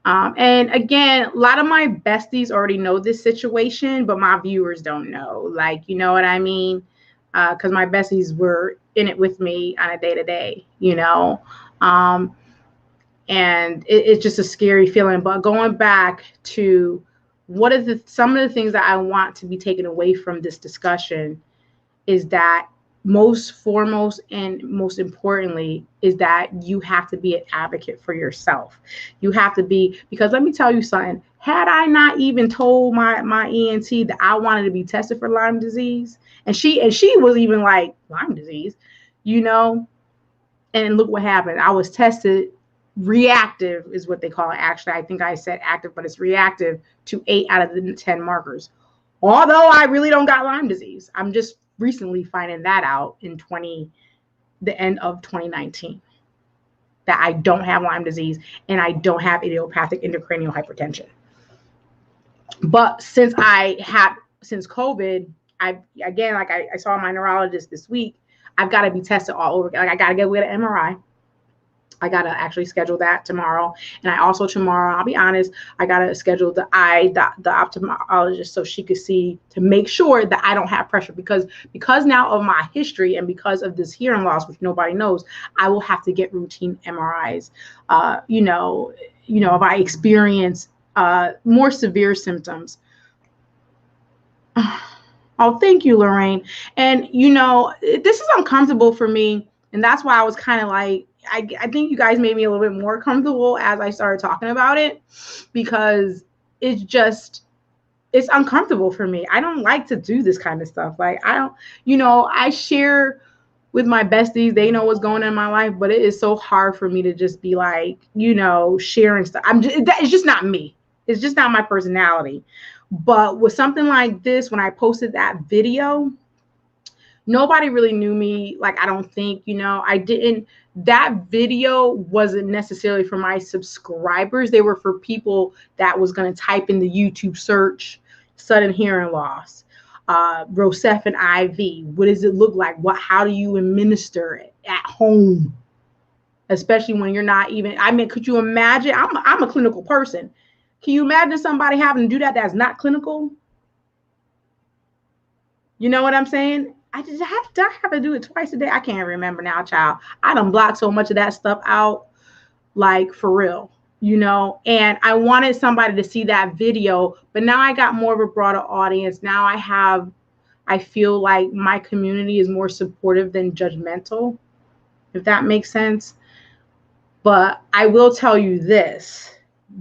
[SPEAKER 1] And again, a lot of my besties already know this situation, but my viewers don't know. Like, you know what I mean? Because my besties were in it with me on a day-to-day, you know? And it's just a scary feeling. But going back to some of the things that I want to be taken away from this discussion is that most foremost and most importantly is that you have to be an advocate for yourself. You have to be, because let me tell you something. Had I not even told my ENT that I wanted to be tested for Lyme disease, and she was even like, Lyme disease, you know, and look what happened. I was tested reactive is what they call it. Actually, I think I said active, but it's reactive to 8 out of the 10 markers. Although I really don't got Lyme disease. I'm just recently finding that out in the end of 2019, that I don't have Lyme disease and I don't have idiopathic intracranial hypertension. But since COVID, I saw my neurologist this week. I've got to be tested all over. Like, I got to get an MRI. I got to actually schedule that tomorrow. And I also tomorrow, I'll be honest, I got to schedule the ophthalmologist so she could see, to make sure that I don't have pressure, because now of my history and because of this hearing loss, which nobody knows, I will have to get routine MRIs. You know, if I experience more severe symptoms. Oh, thank you, Lorraine. And, you know, this is uncomfortable for me. And that's why I was kind of like, I think you guys made me a little bit more comfortable as I started talking about it, because it's uncomfortable for me. I don't like to do this kind of stuff. Like, I share with my besties. They know what's going on in my life, but it is so hard for me to just be like, you know, sharing stuff. It's just not me. It's just not my personality. But with something like this, when I posted that video, nobody really knew me. Like, I don't think, you know, that video wasn't necessarily for my subscribers. They were for people that was going to type in the YouTube search, sudden hearing loss, Rocephin IV. What does it look like? How do you administer it at home? Especially when you're not even, I mean, could you imagine? I'm a clinical person. Can you imagine somebody having to do that's not clinical? You know what I'm saying? I have to do it twice a day. I can't remember now, child. I done blocked so much of that stuff out, like, for real. and I wanted somebody to see that video, but now I got more of a broader audience. Now I feel like my community is more supportive than judgmental, if that makes sense. But I will tell you this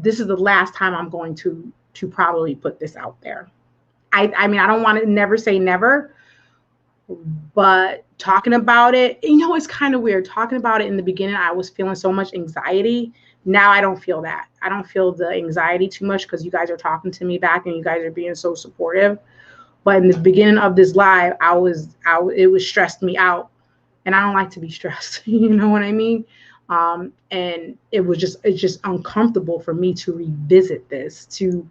[SPEAKER 1] is the last time I'm going to probably put this out there. I mean, I don't want to never say never, but talking about it, it's kind of weird. Talking about it in the beginning, I was feeling so much anxiety. Now I don't feel that. I don't feel the anxiety too much because you guys are talking to me back and you guys are being so supportive. But in the beginning of this live, it was stressed me out, and I don't like to be stressed. You know what I mean? And it's just uncomfortable for me to revisit this, to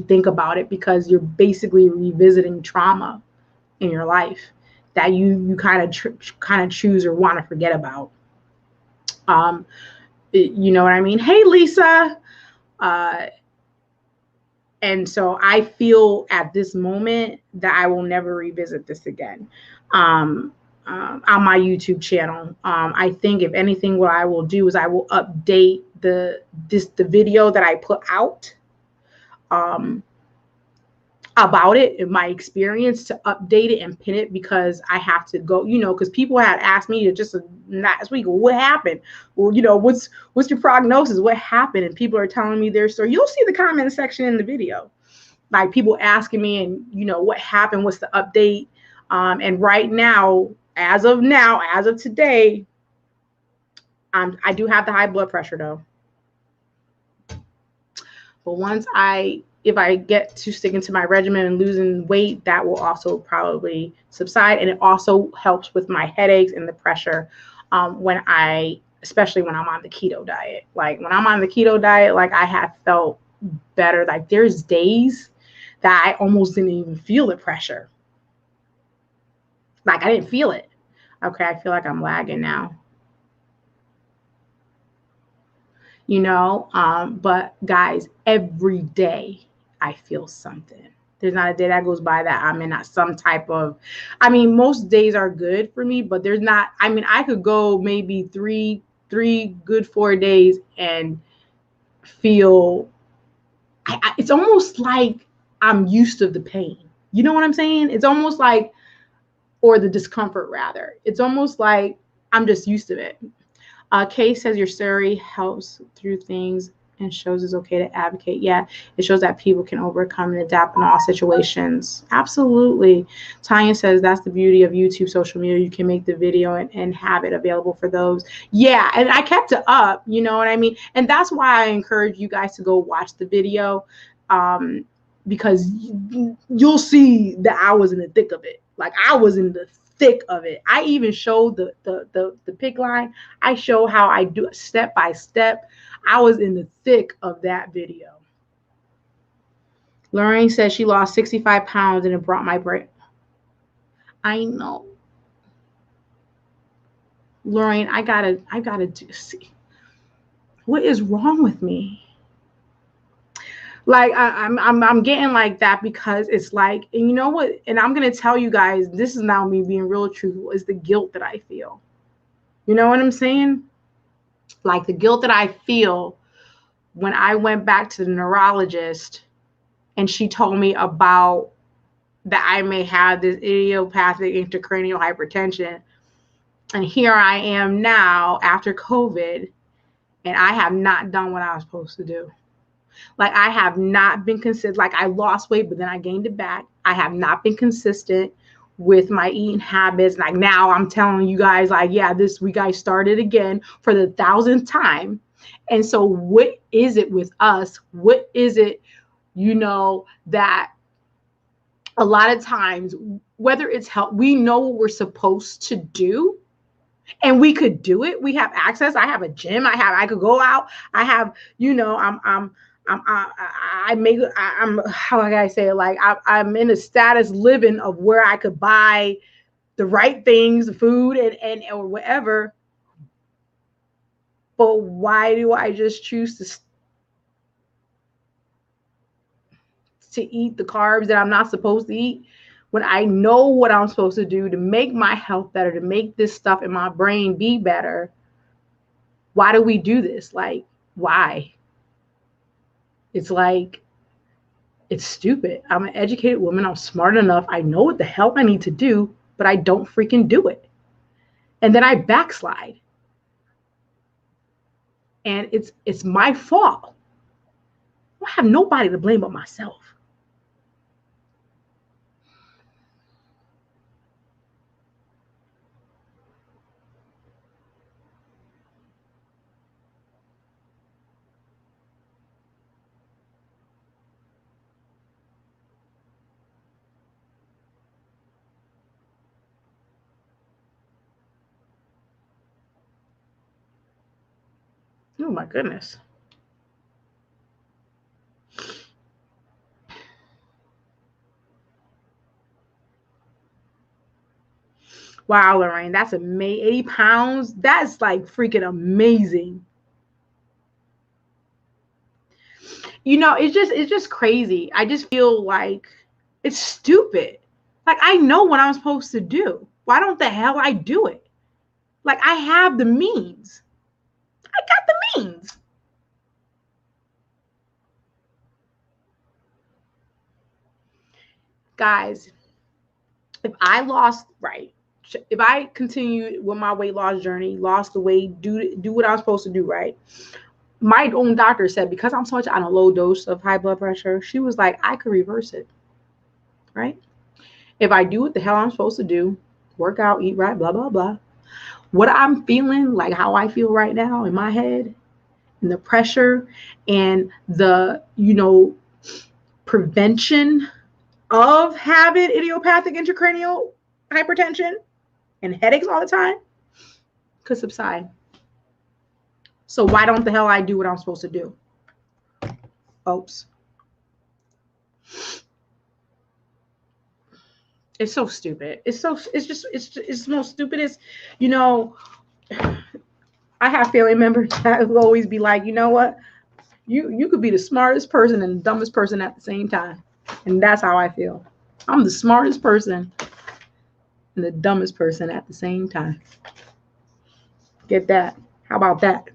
[SPEAKER 1] think about it, because you're basically revisiting trauma in your life that you kind of choose or want to forget about. You know what I mean? Hey, Lisa. And so I feel at this moment that I will never revisit this again on my YouTube channel. I think if anything, what I will do is I will update the video that I put out about it, in my experience, to update it and pin it, because I have to go, because people had asked me just last week, what happened? Well, what's your prognosis? What happened? And people are telling me their story. You'll see the comment section in the video, like people asking me, and what happened? What's the update? And right now, as of today, I do have the high blood pressure though. But if I get to sticking to my regimen and losing weight, that will also probably subside. And it also helps with my headaches and the pressure especially when I'm on the keto diet. Like when I'm on the keto diet, like I have felt better. Like there's days that I almost didn't even feel the pressure. Like I didn't feel it. Okay, I feel like I'm lagging now. But guys, every day I feel something. There's not a day that goes by that I'm in some type of, most days are good for me, but there's not, I could go maybe three good 4 days and feel, it's almost like I'm used to the pain. You know what I'm saying? It's almost like, or the discomfort rather. It's almost like I'm just used to it. Kay says your story helps through things and shows it's okay to advocate. Yeah, it shows that people can overcome and adapt in all situations. Absolutely. Tanya says that's the beauty of YouTube social media. You can make the video and have it available for those. Yeah, and I kept it up, you know what I mean? And that's why I encourage you guys to go watch the video, because you'll see that I was in the thick of it. Like I was in the thick of it. I even showed the pick line. I show how I do it step by step. I was in the thick of that video. Lorraine says she lost 65 pounds and it brought my brain. I know. Lorraine, I gotta see. What is wrong with me? Like I'm getting like that because it's like, and you know what? And I'm gonna tell you guys, this is now me being real truthful, is the guilt that I feel. You know what I'm saying? Like the guilt that I feel when I went back to the neurologist and she told me about that I may have this idiopathic intracranial hypertension. And here I am now after COVID, and I have not done what I was supposed to do. Like I have not been consistent. Like I lost weight, but then I gained it back. I have not been consistent with my eating habits. Like now I'm telling you guys, like, yeah, this week I started again for the 1,000th time. And so what is it with us? What is it, that a lot of times, whether it's health, we know what we're supposed to do. And we could do it. We have access. I have a gym. I could go out. I have, I'm how can I say it? Like I'm in a status living of where I could buy the right things, food and or whatever. But why do I just choose to eat the carbs that I'm not supposed to eat when I know what I'm supposed to do to make my health better, to make this stuff in my brain be better? Why do we do this? Like, why? It's like, it's stupid. I'm an educated woman. I'm smart enough. I know what the hell I need to do, but I don't freaking do it. And then I backslide. And it's my fault. I have nobody to blame but myself. Oh my goodness. Wow, Lorraine, that's amazing. 80 pounds. That's like freaking amazing. It's just crazy. I just feel like it's stupid. Like, I know what I'm supposed to do. Why don't the hell I do it? Like, I have the means. I got the means. Guys, if I lost, right, if I continued with my weight loss journey, lost the weight, do what I was supposed to do, right? My own doctor said, because I'm such on a low dose of high blood pressure, she was like, I could reverse it, right? If I do what the hell I'm supposed to do, work out, eat right, blah, blah, blah. What I'm feeling, like how I feel right now in my head, and the pressure and the, prevention of having idiopathic intracranial hypertension and headaches all the time could subside. So why don't the hell I do what I'm supposed to do, folks? It's so stupid. It's the most stupidest, I have family members that will always be like, you know what? You could be the smartest person and the dumbest person at the same time. And that's how I feel. I'm the smartest person and the dumbest person at the same time. Get that? How about that?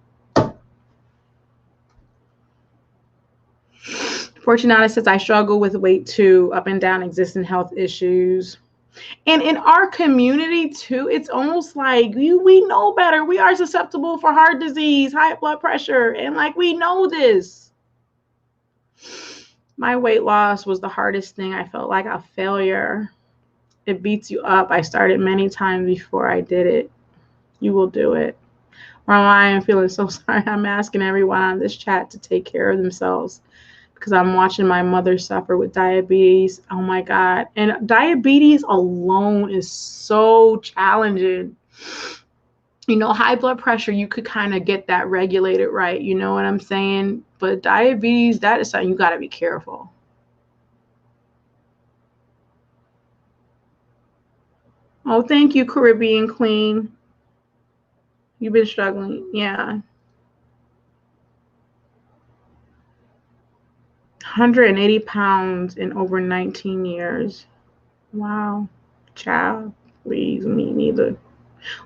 [SPEAKER 1] Fortunata says, I struggle with weight too, up and down existing health issues. And in our community too, it's almost like we know better. We are susceptible for heart disease, high blood pressure, and like we know this. My weight loss was the hardest thing. I felt like a failure. It beats you up. I started many times before I did it. You will do it. Well, I am feeling so sorry. I'm asking everyone on this chat to take care of themselves because I'm watching my mother suffer with diabetes. Oh my God. And diabetes alone is so challenging. High blood pressure, you could kind of get that regulated, right? You know what I'm saying? But diabetes, that is something you got to be careful. Oh, thank you, Caribbean Queen. You've been struggling. Yeah. 180 pounds in over 19 years. Wow. Child, please, me neither.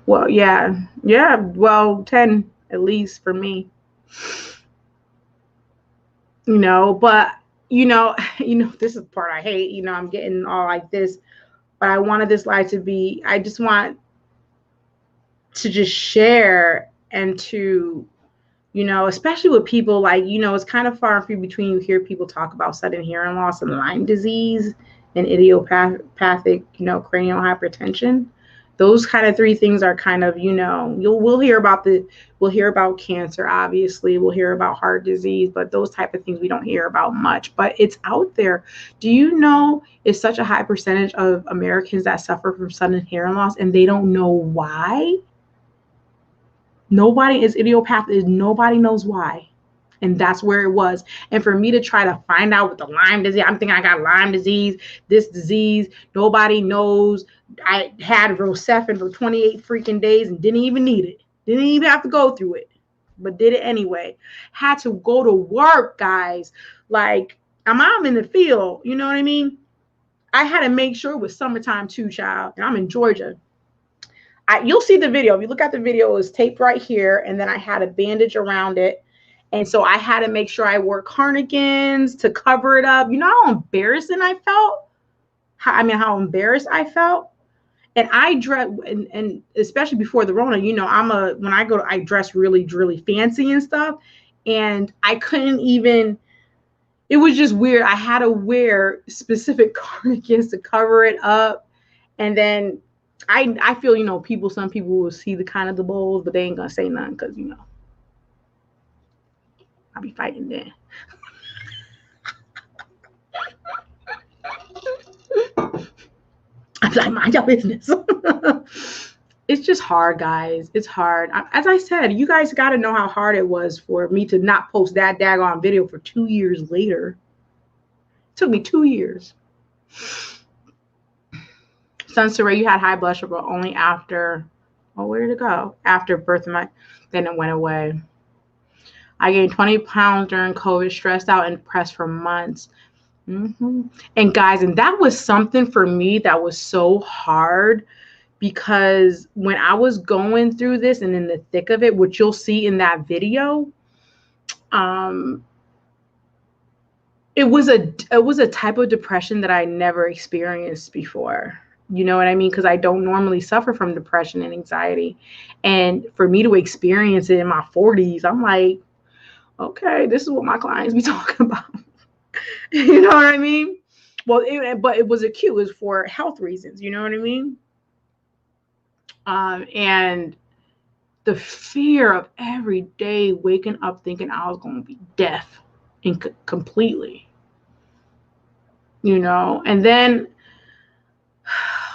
[SPEAKER 1] Well, yeah. Well, 10 at least for me. But this is the part I hate. I'm getting all like this, but I wanted this live to be, I just want to just share and to, especially with people like, it's kind of far and few between. You hear people talk about sudden hearing loss and Lyme disease and idiopathic, cranial hypertension. Those kind of three things are kind of, we'll hear about cancer, obviously, we'll hear about heart disease, but those type of things we don't hear about much, but it's out there. Do you know it's such a high percentage of Americans that suffer from sudden hearing loss and they don't know why? Nobody is idiopathic. Nobody knows why. And that's where it was. And for me to try to find out what the Lyme disease, I'm thinking I got Lyme disease, this disease. Nobody knows. I had Rocephin for 28 freaking days and didn't even need it. Didn't even have to go through it, but did it anyway. Had to go to work, guys. Like, I'm in the field. You know what I mean? I had to make sure it was summertime too, child. And I'm in Georgia. You'll see the video. If you look at the video, it was taped right here. And then I had a bandage around it. And so I had to make sure I wore cardigans to cover it up. You know how embarrassing I felt? How embarrassed I felt? And I dress, and especially before the Rona, you know, when I go, I dress really, really fancy and stuff. And I couldn't even, it was just weird. I had to wear specific cardigans to cover it up. And then I feel, you know, some people will see the kind of the bowls, but they ain't gonna say nothing because, you know, I'll be fighting then. I'm like, mind your business. It's just hard, guys. It's hard. As I said, you guys got to know how hard it was for me to not post that daggone video for 2 years later. It took me 2 years. Sunseray, you had high blood sugar only after, where did it go? After birth, then it went away. I gained 20 pounds during COVID, stressed out and depressed for months. And guys, and that was something for me that was so hard, because when I was going through this and in the thick of it, which you'll see in that video, it was a type of depression that I never experienced before. You know what I mean? Because I don't normally suffer from depression and anxiety. And for me to experience it in my 40s, I'm like, okay, this is what my clients be talking about. You know what I mean? Well, but it was acute. It was for health reasons. You know what I mean? And the fear of every day waking up thinking I was going to be deaf completely. You know, and then,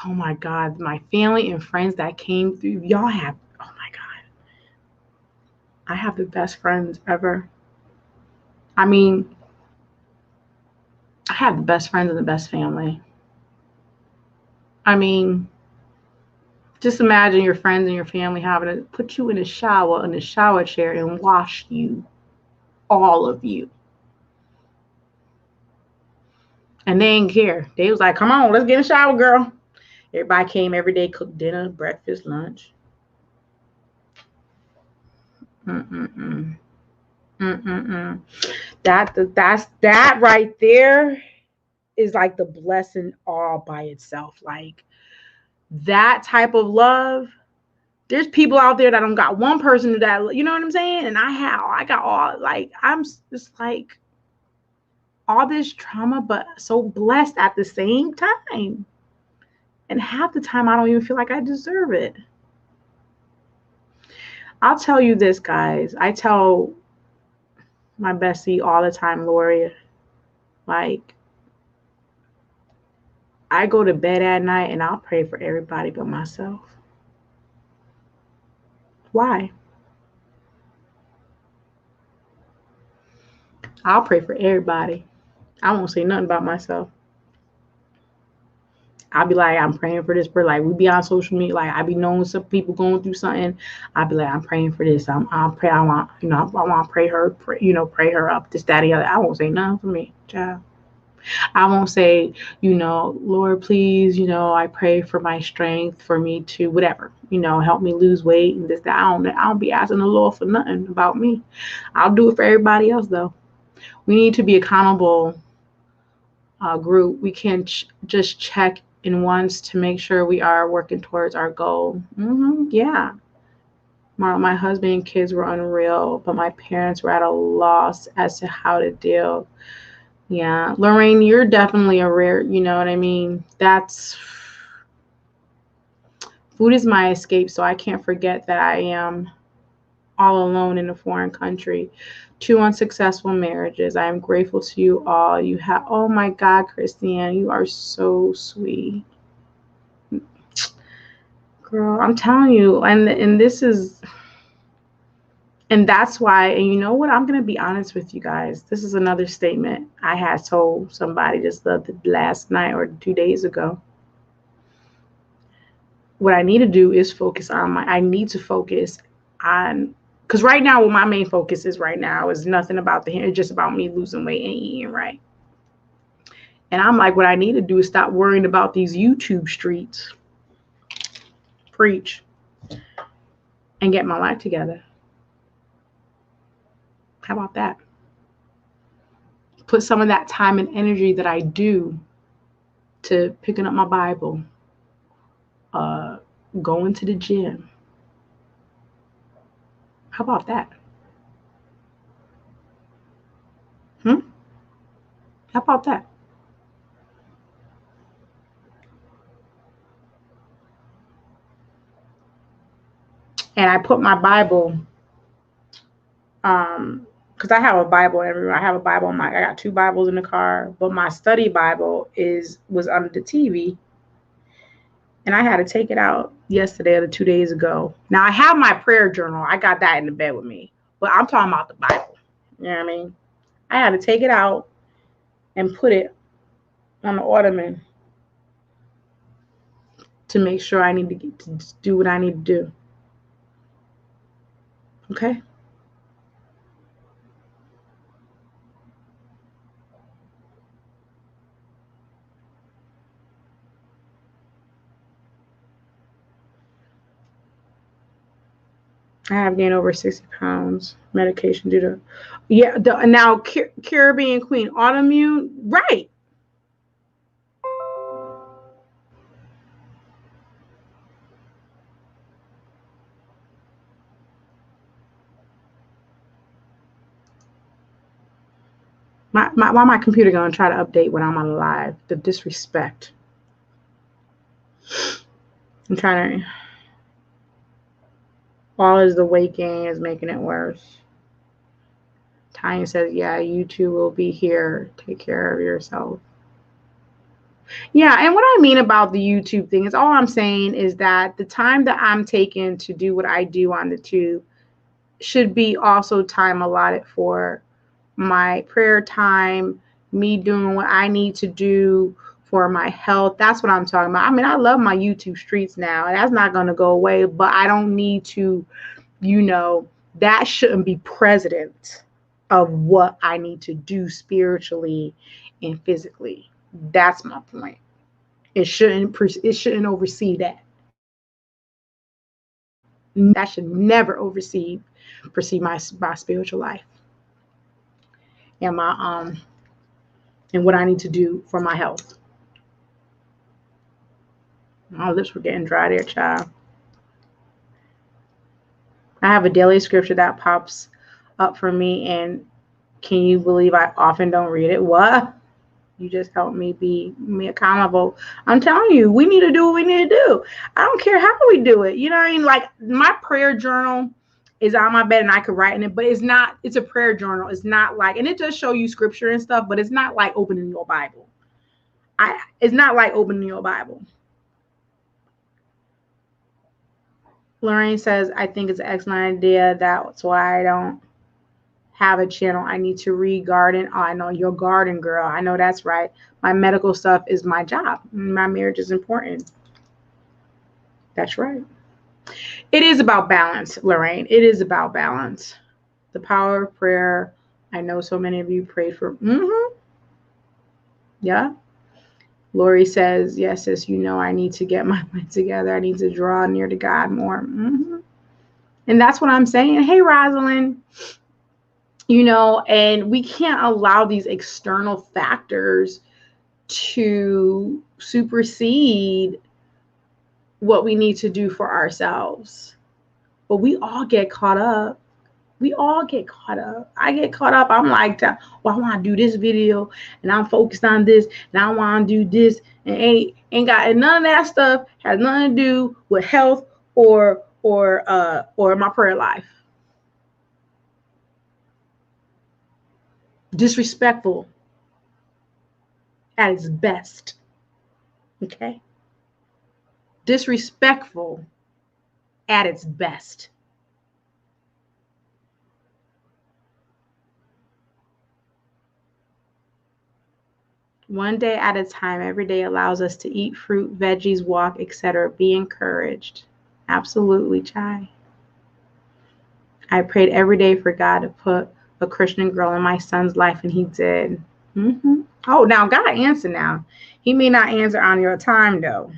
[SPEAKER 1] oh my God, my family and friends that came through, y'all have, oh my God, I have the best friends ever. I mean, I have the best friends and the best family. I mean, just imagine your friends and your family having to put you in a shower chair and wash you, all of you. And they didn't care. They was like, come on, let's get in the shower, girl. Everybody came every day, cooked dinner, breakfast, lunch. That right there is like the blessing all by itself. Like that type of love. There's people out there that don't got one person that, you know what I'm saying? And I got all, like, I'm just like all this trauma, but so blessed at the same time. And half the time I don't even feel like I deserve it. I'll tell you this, guys. I tell my bestie all the time, Lori, like, I go to bed at night and I'll pray for everybody but myself. Why? I'll pray for everybody. I won't say nothing about myself. I'll be like, I'm praying for this person. Like, we be on social media. Like, I be knowing some people going through something. I'll be like, I'm praying for this. I'll pray. I want to pray her, pray her up, this, that, the other. I won't say nothing for me, child. I won't say, Lord, please, I pray for my strength, for me to whatever, help me lose weight and this, that. I don't be asking the Lord for nothing about me. I'll do it for everybody else, though. We need to be accountable group. We can't just check in once to make sure we are working towards our goal. Yeah. My husband and kids were unreal, but my parents were at a loss as to how to deal. Yeah. Lorraine, you're definitely a rare, you know what I mean? Food is my escape, so I can't forget that I am all alone in a foreign country. 2 unsuccessful marriages. I am grateful to you all. You have, oh my God, Christiane, you are so sweet. Girl, I'm telling you, and this is, and that's why, and you know what, I'm going to be honest with you guys. This is another statement I had told somebody just the last night or 2 days ago. What I need to do is I need to focus on, because right now, what my main focus is right now is nothing about it's just about me losing weight and eating right. And I'm like, what I need to do is stop worrying about these YouTube streets. Preach. And get my life together. How about that? Put some of that time and energy that I do to picking up my Bible, going to the gym. How about that? How about that? And I put my Bible, because I have a Bible everywhere. I have a Bible I got 2 Bibles in the car, but my study Bible was under the TV, and I had to take it out yesterday or 2 days ago. Now I have my prayer journal. I got that in the bed with me, but I'm talking about the Bible. You know what I mean? I had to take it out and put it on the ottoman to make sure I need to get to do what I need to do. Okay? I have gained over 60 pounds. Medication due to, yeah. Now Caribbean Queen, autoimmune, right? Why my computer gonna try to update when I'm on live? The disrespect. I'm trying to. All is the weight gain is making it worse. Tanya says, "Yeah, you two will be here. Take care of yourself." Yeah, and what I mean about the YouTube thing is all I'm saying is that the time that I'm taking to do what I do on the tube should be also time allotted for my prayer time, me doing what I need to do for my health. That's what I'm talking about. I mean, I love my YouTube streets now. That's not going to go away, but I don't need to, that shouldn't be president of what I need to do spiritually and physically. That's my point. It shouldn't oversee that. That should never oversee my spiritual life and my and what I need to do for my health. My lips were getting dry there, child. I have a daily scripture that pops up for me, and can you believe I often don't read it? What? You just helped me be accountable. I'm telling you, we need to do what we need to do. I don't care how we do it. You know what I mean? Like, my prayer journal is on my bed and I could write in it, but it's a prayer journal. It's not like, and it does show you scripture and stuff, but it's not like opening your Bible. It's not like opening your Bible. Lorraine says, I think it's an excellent idea. That's why I don't have a channel. I need to read garden. Oh, I know, you're a garden girl. I know that's right. My medical stuff is my job. My marriage is important. That's right. It is about balance, Lorraine. It is about balance. The power of prayer. I know so many of you prayed for. Yeah. Lori says, yes, sis, I need to get my mind together. I need to draw near to God more. And that's what I'm saying. Hey, Rosalind. And we can't allow these external factors to supersede what we need to do for ourselves. But we all get caught up. I get caught up. I'm like, well, I want to do this video and I'm focused on this and I want to do this and and none of that stuff has nothing to do with health or my prayer life. Disrespectful at its best. Okay? Disrespectful at its best. One day at a time. Every day allows us to eat fruit, veggies, walk, etc. Be encouraged. Absolutely, Chai. I prayed every day for God to put a Christian girl in my son's life, and he did. Oh, now God answer now. He may not answer on your time, though.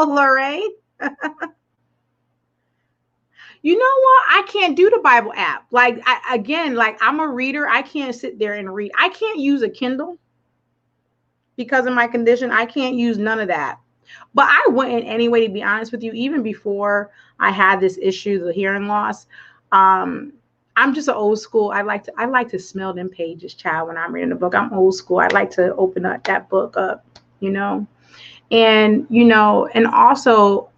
[SPEAKER 1] Lorraine. You know what? I can't do the Bible app. Like again, like I'm a reader. I can't sit there and read. I can't use a Kindle because of my condition. I can't use none of that. But I wouldn't anyway, to be honest with you, even before I had this issue, the hearing loss. Um, I'm just an old school. I like to smell them pages, child, when I'm reading a book. I'm old school. I like to open up that book up, you know. And and also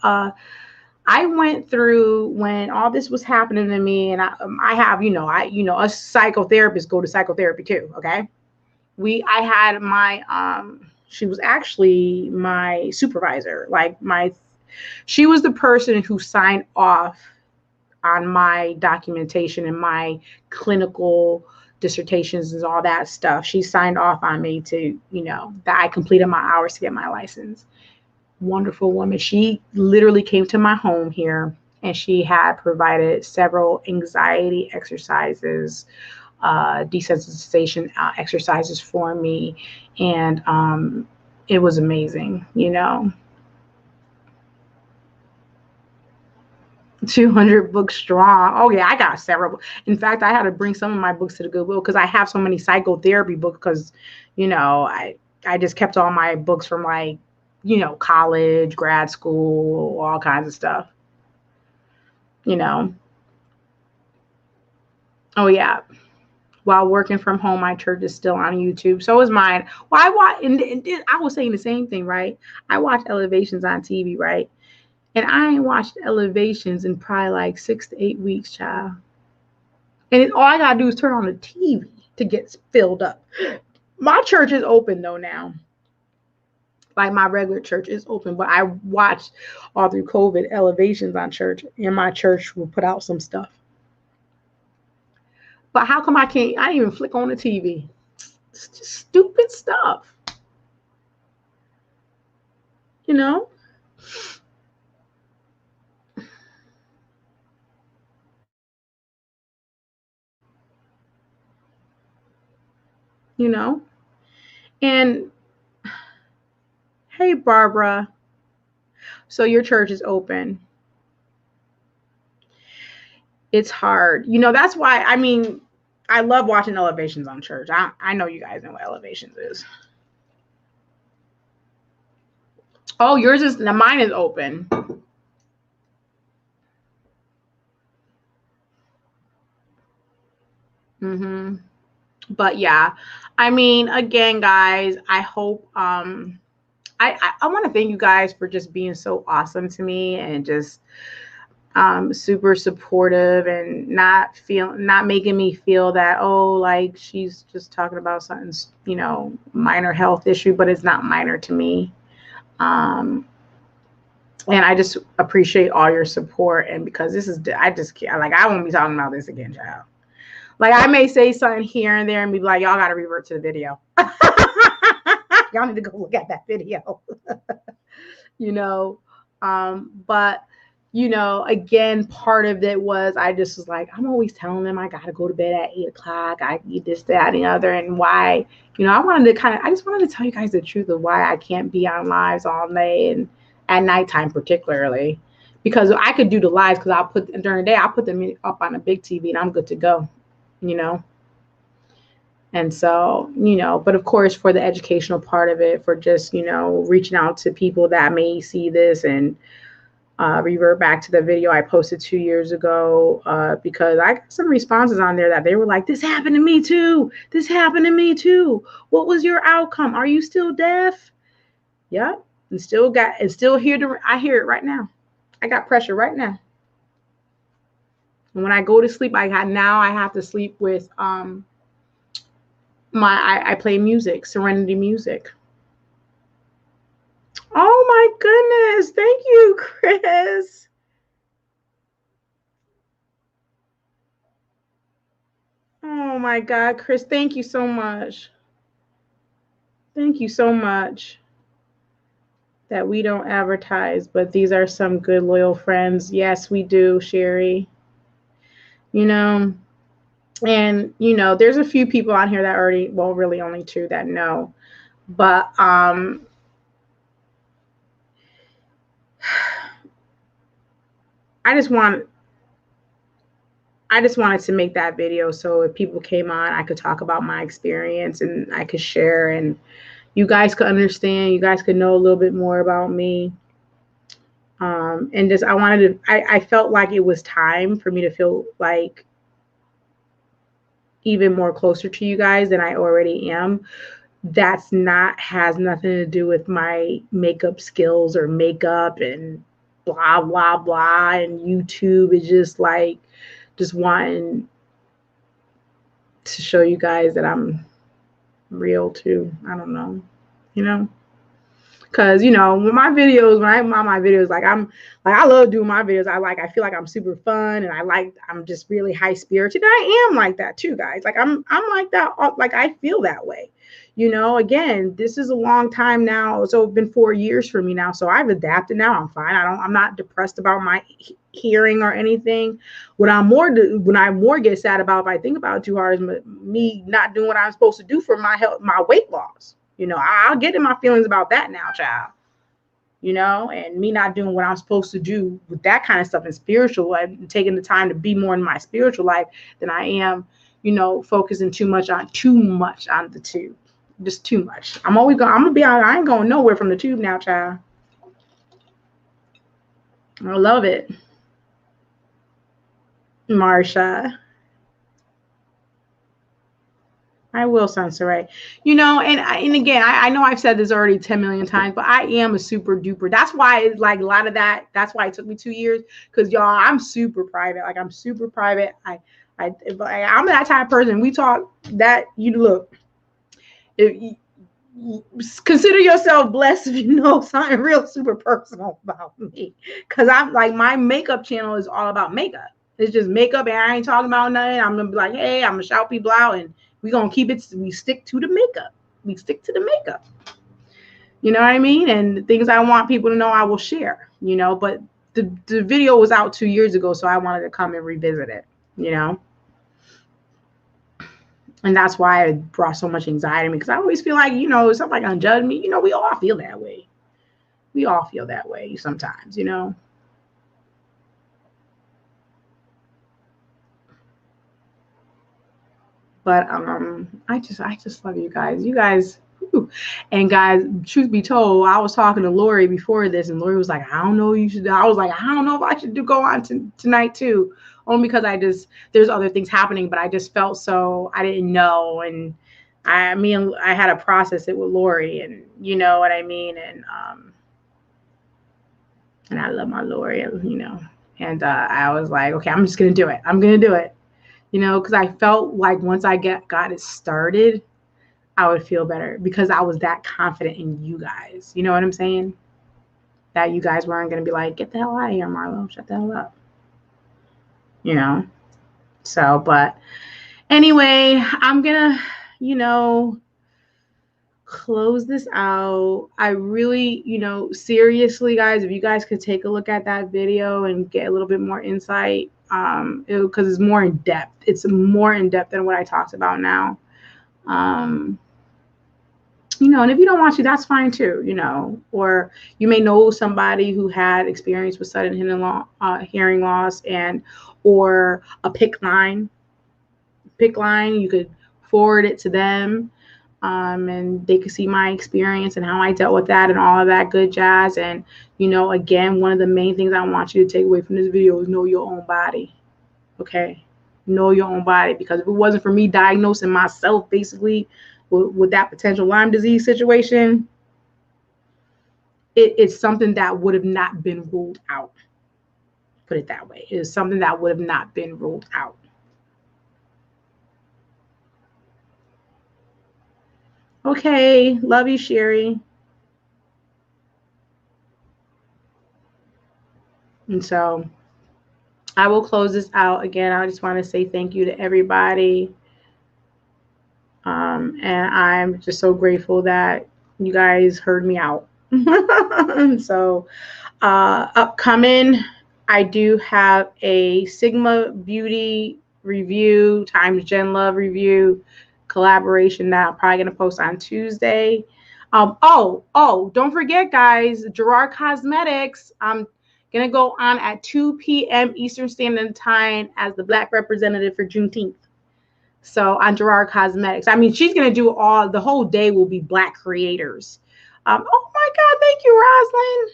[SPEAKER 1] I went through when all this was happening to me, and I have, us psychotherapists go to psychotherapy too. Okay, I had my she was actually my supervisor, like she was the person who signed off on my documentation and my clinical dissertations and all that stuff. She signed off on me to, that I completed my hours to get my license. Wonderful woman. She literally came to my home here and she had provided several anxiety exercises, desensitization exercises for me. And it was amazing, 200 books strong. Oh yeah, I got several. In fact, I had to bring some of my books to the Goodwill because I have so many psychotherapy books because, I just kept all my books from like, college, grad school, all kinds of stuff, you know. Oh yeah. While working from home, my church is still on YouTube. So is mine. Well, I watch, and I was saying the same thing, right? I watch Elevations on TV, right? And I ain't watched Elevations in probably like 6 to 8 weeks, child. And all I gotta do is turn on the TV to get filled up. My church is open though now. Like my regular church is open, but I watched all through COVID Elevations on church, and my church will put out some stuff. But how come I can't? I didn't even flick on the TV. It's just stupid stuff, you know. You know. And hey, Barbara. So your church is open. It's hard. That's why, I mean, I love watching Elevations on church. I know you guys know what Elevations is. Oh, yours is, now mine is open. But yeah, I mean, again, guys, I hope, I want to thank you guys for just being so awesome to me and just super supportive and not making me feel that, oh, like she's just talking about something, minor health issue, but it's not minor to me. um and I just appreciate all your support, and because this is, I just can't, like, I won't be talking about this again, child. Like, I may say something here and there and be like, y'all got to revert to the video. Y'all need to go look at that video. you know but again, part of it was I just was like, I'm always telling them I gotta go to bed at 8 o'clock, I eat this, that, and the other, and why, I just wanted to tell you guys the truth of why I can't be on lives all day and at nighttime particularly, because I could do the lives because I'll put, during the day I'll put them up on a big TV and I'm good to go, you know. And so, but of course, for the educational part of it, for just, reaching out to people that may see this and revert back to the video I posted 2 years ago, because I got some responses on there that they were like, this happened to me too. This happened to me too. What was your outcome? Are you still deaf? Yep. And still here I hear it right now. I got pressure right now. And when I go to sleep, I have to sleep with I play music, serenity music. Oh my goodness. Thank you, Chris. Oh my God, Chris, thank you so much. Thank you so much. That we don't advertise, but these are some good, loyal friends. Yes, we do, Sherry. You know, and there's a few people on here that already, well, really only two that know. But I just wanted to make that video so if people came on, I could talk about my experience and I could share, and you guys could understand, you guys could know a little bit more about me. And just I felt like it was time for me to feel like even more closer to you guys than I already am. Has nothing to do with my makeup skills or makeup and blah blah blah and YouTube. It's just like just wanting to show you guys that I'm real too. I don't know, you know. Cause when my videos, when I'm on my videos, I love doing my videos. I feel like I'm super fun and I'm just really high spirited. I am like that too, guys. I'm like that. Like I feel that way. Again, this is a long time now. So it's been 4 years for me now. So I've adapted now. I'm fine. I'm not depressed about my hearing or anything. When I more get sad about, if I think about it too hard, is me not doing what I'm supposed to do for my health, my weight loss. I'll get in my feelings about that now, child. And me not doing what I'm supposed to do with that kind of stuff in spiritual life, taking the time to be more in my spiritual life than I am, focusing too much on the tube. Just too much. I'm gonna be honest, I ain't going nowhere from the tube now, child. I love it. Marsha. I will censor it, and again, I know I've said this already 10 million times, but I am a super duper. That's why it's like a lot of that. That's why it took me 2 years, because y'all, I'm super private. Like I'm super private. I'm that type of person. We talk that look. If consider yourself blessed if you know something real super personal about me, because I'm like my makeup channel is all about makeup. It's just makeup, and I ain't talking about nothing. I'm gonna be like, hey, I'm gonna shout people out, and we gonna keep it. We stick to the makeup. We stick to the makeup. You know what I mean? And the things I want people to know, I will share. But the video was out 2 years ago, so I wanted to come and revisit it. And that's why it brought so much anxiety to me, because I always feel like somebody gonna judge me. We all feel that way. We all feel that way sometimes. But I just love you guys. You guys, whew. And guys, truth be told, I was talking to Lori before this, and Lori was like, I don't know, you should. I was like, I don't know if I should go on tonight too, only because there's other things happening, but I just felt so I didn't know, and I had to process it with Lori, and you know what I mean, and I love my Lori, and I was like, okay, I'm just gonna do it. I'm gonna do it. Because I felt like once I got it started, I would feel better, because I was that confident in you guys. You know what I'm saying? That you guys weren't going to be like, get the hell out of here, Marlo. Shut the hell up. So, but anyway, I'm going to, close this out. I really, seriously, guys, if you guys could take a look at that video and get a little bit more insight, because it's more in depth. It's more in depth than what I talked about now. And if you don't want to, that's fine too, or you may know somebody who had experience with sudden hearing loss, or a PIC line. You could forward it to them. And they could see my experience and how I dealt with that and all of that good jazz. And, again, one of the main things I want you to take away from this video is know your own body. Okay? Know your own body, because if it wasn't for me diagnosing myself basically with that potential Lyme disease situation, it's something that would have not been ruled out. Put it that way. It is something that would have not been ruled out. Okay, love you, Sherry. And so I will close this out. Again, I just want to say thank you to everybody. And I'm just so grateful that you guys heard me out. So upcoming, I do have a Sigma Beauty review times Gen Love review collaboration that I'm probably going to post on Tuesday. Don't forget, guys, Gerard Cosmetics. Gonna go on at 2 p.m. Eastern Standard Time as the Black representative for Juneteenth. So on Gerard Cosmetics. I mean, she's gonna do the whole day will be Black creators. Oh my God, thank you, Roslyn.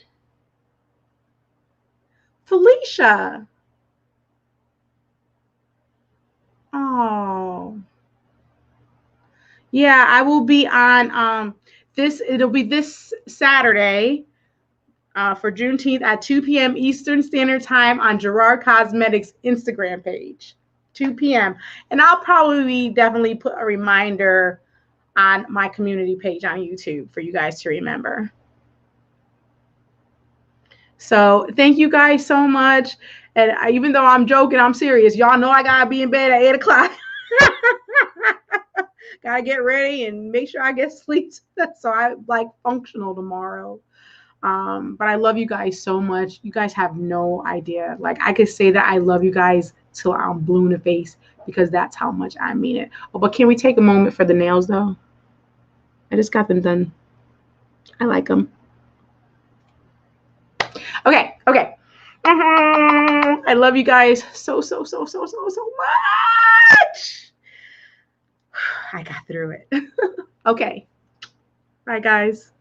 [SPEAKER 1] Felicia. Oh. Yeah, I will be on it'll be this Saturday for Juneteenth at 2 p.m. Eastern Standard Time on Gerard Cosmetics Instagram page. 2 p.m. And I'll probably definitely put a reminder on my community page on YouTube for you guys to remember. So thank you guys so much. And even though I'm joking, I'm serious. Y'all know I gotta be in bed at 8 o'clock. Gotta get ready and make sure I get sleep so I like functional tomorrow. But I love you guys so much. You guys have no idea. Like I could say that I love you guys till I'm blue in the face because that's how much I mean it. Oh, but can we take a moment for the nails though? I just got them done. I like them. Okay. I love you guys so much. I got through it. Okay. Bye, guys.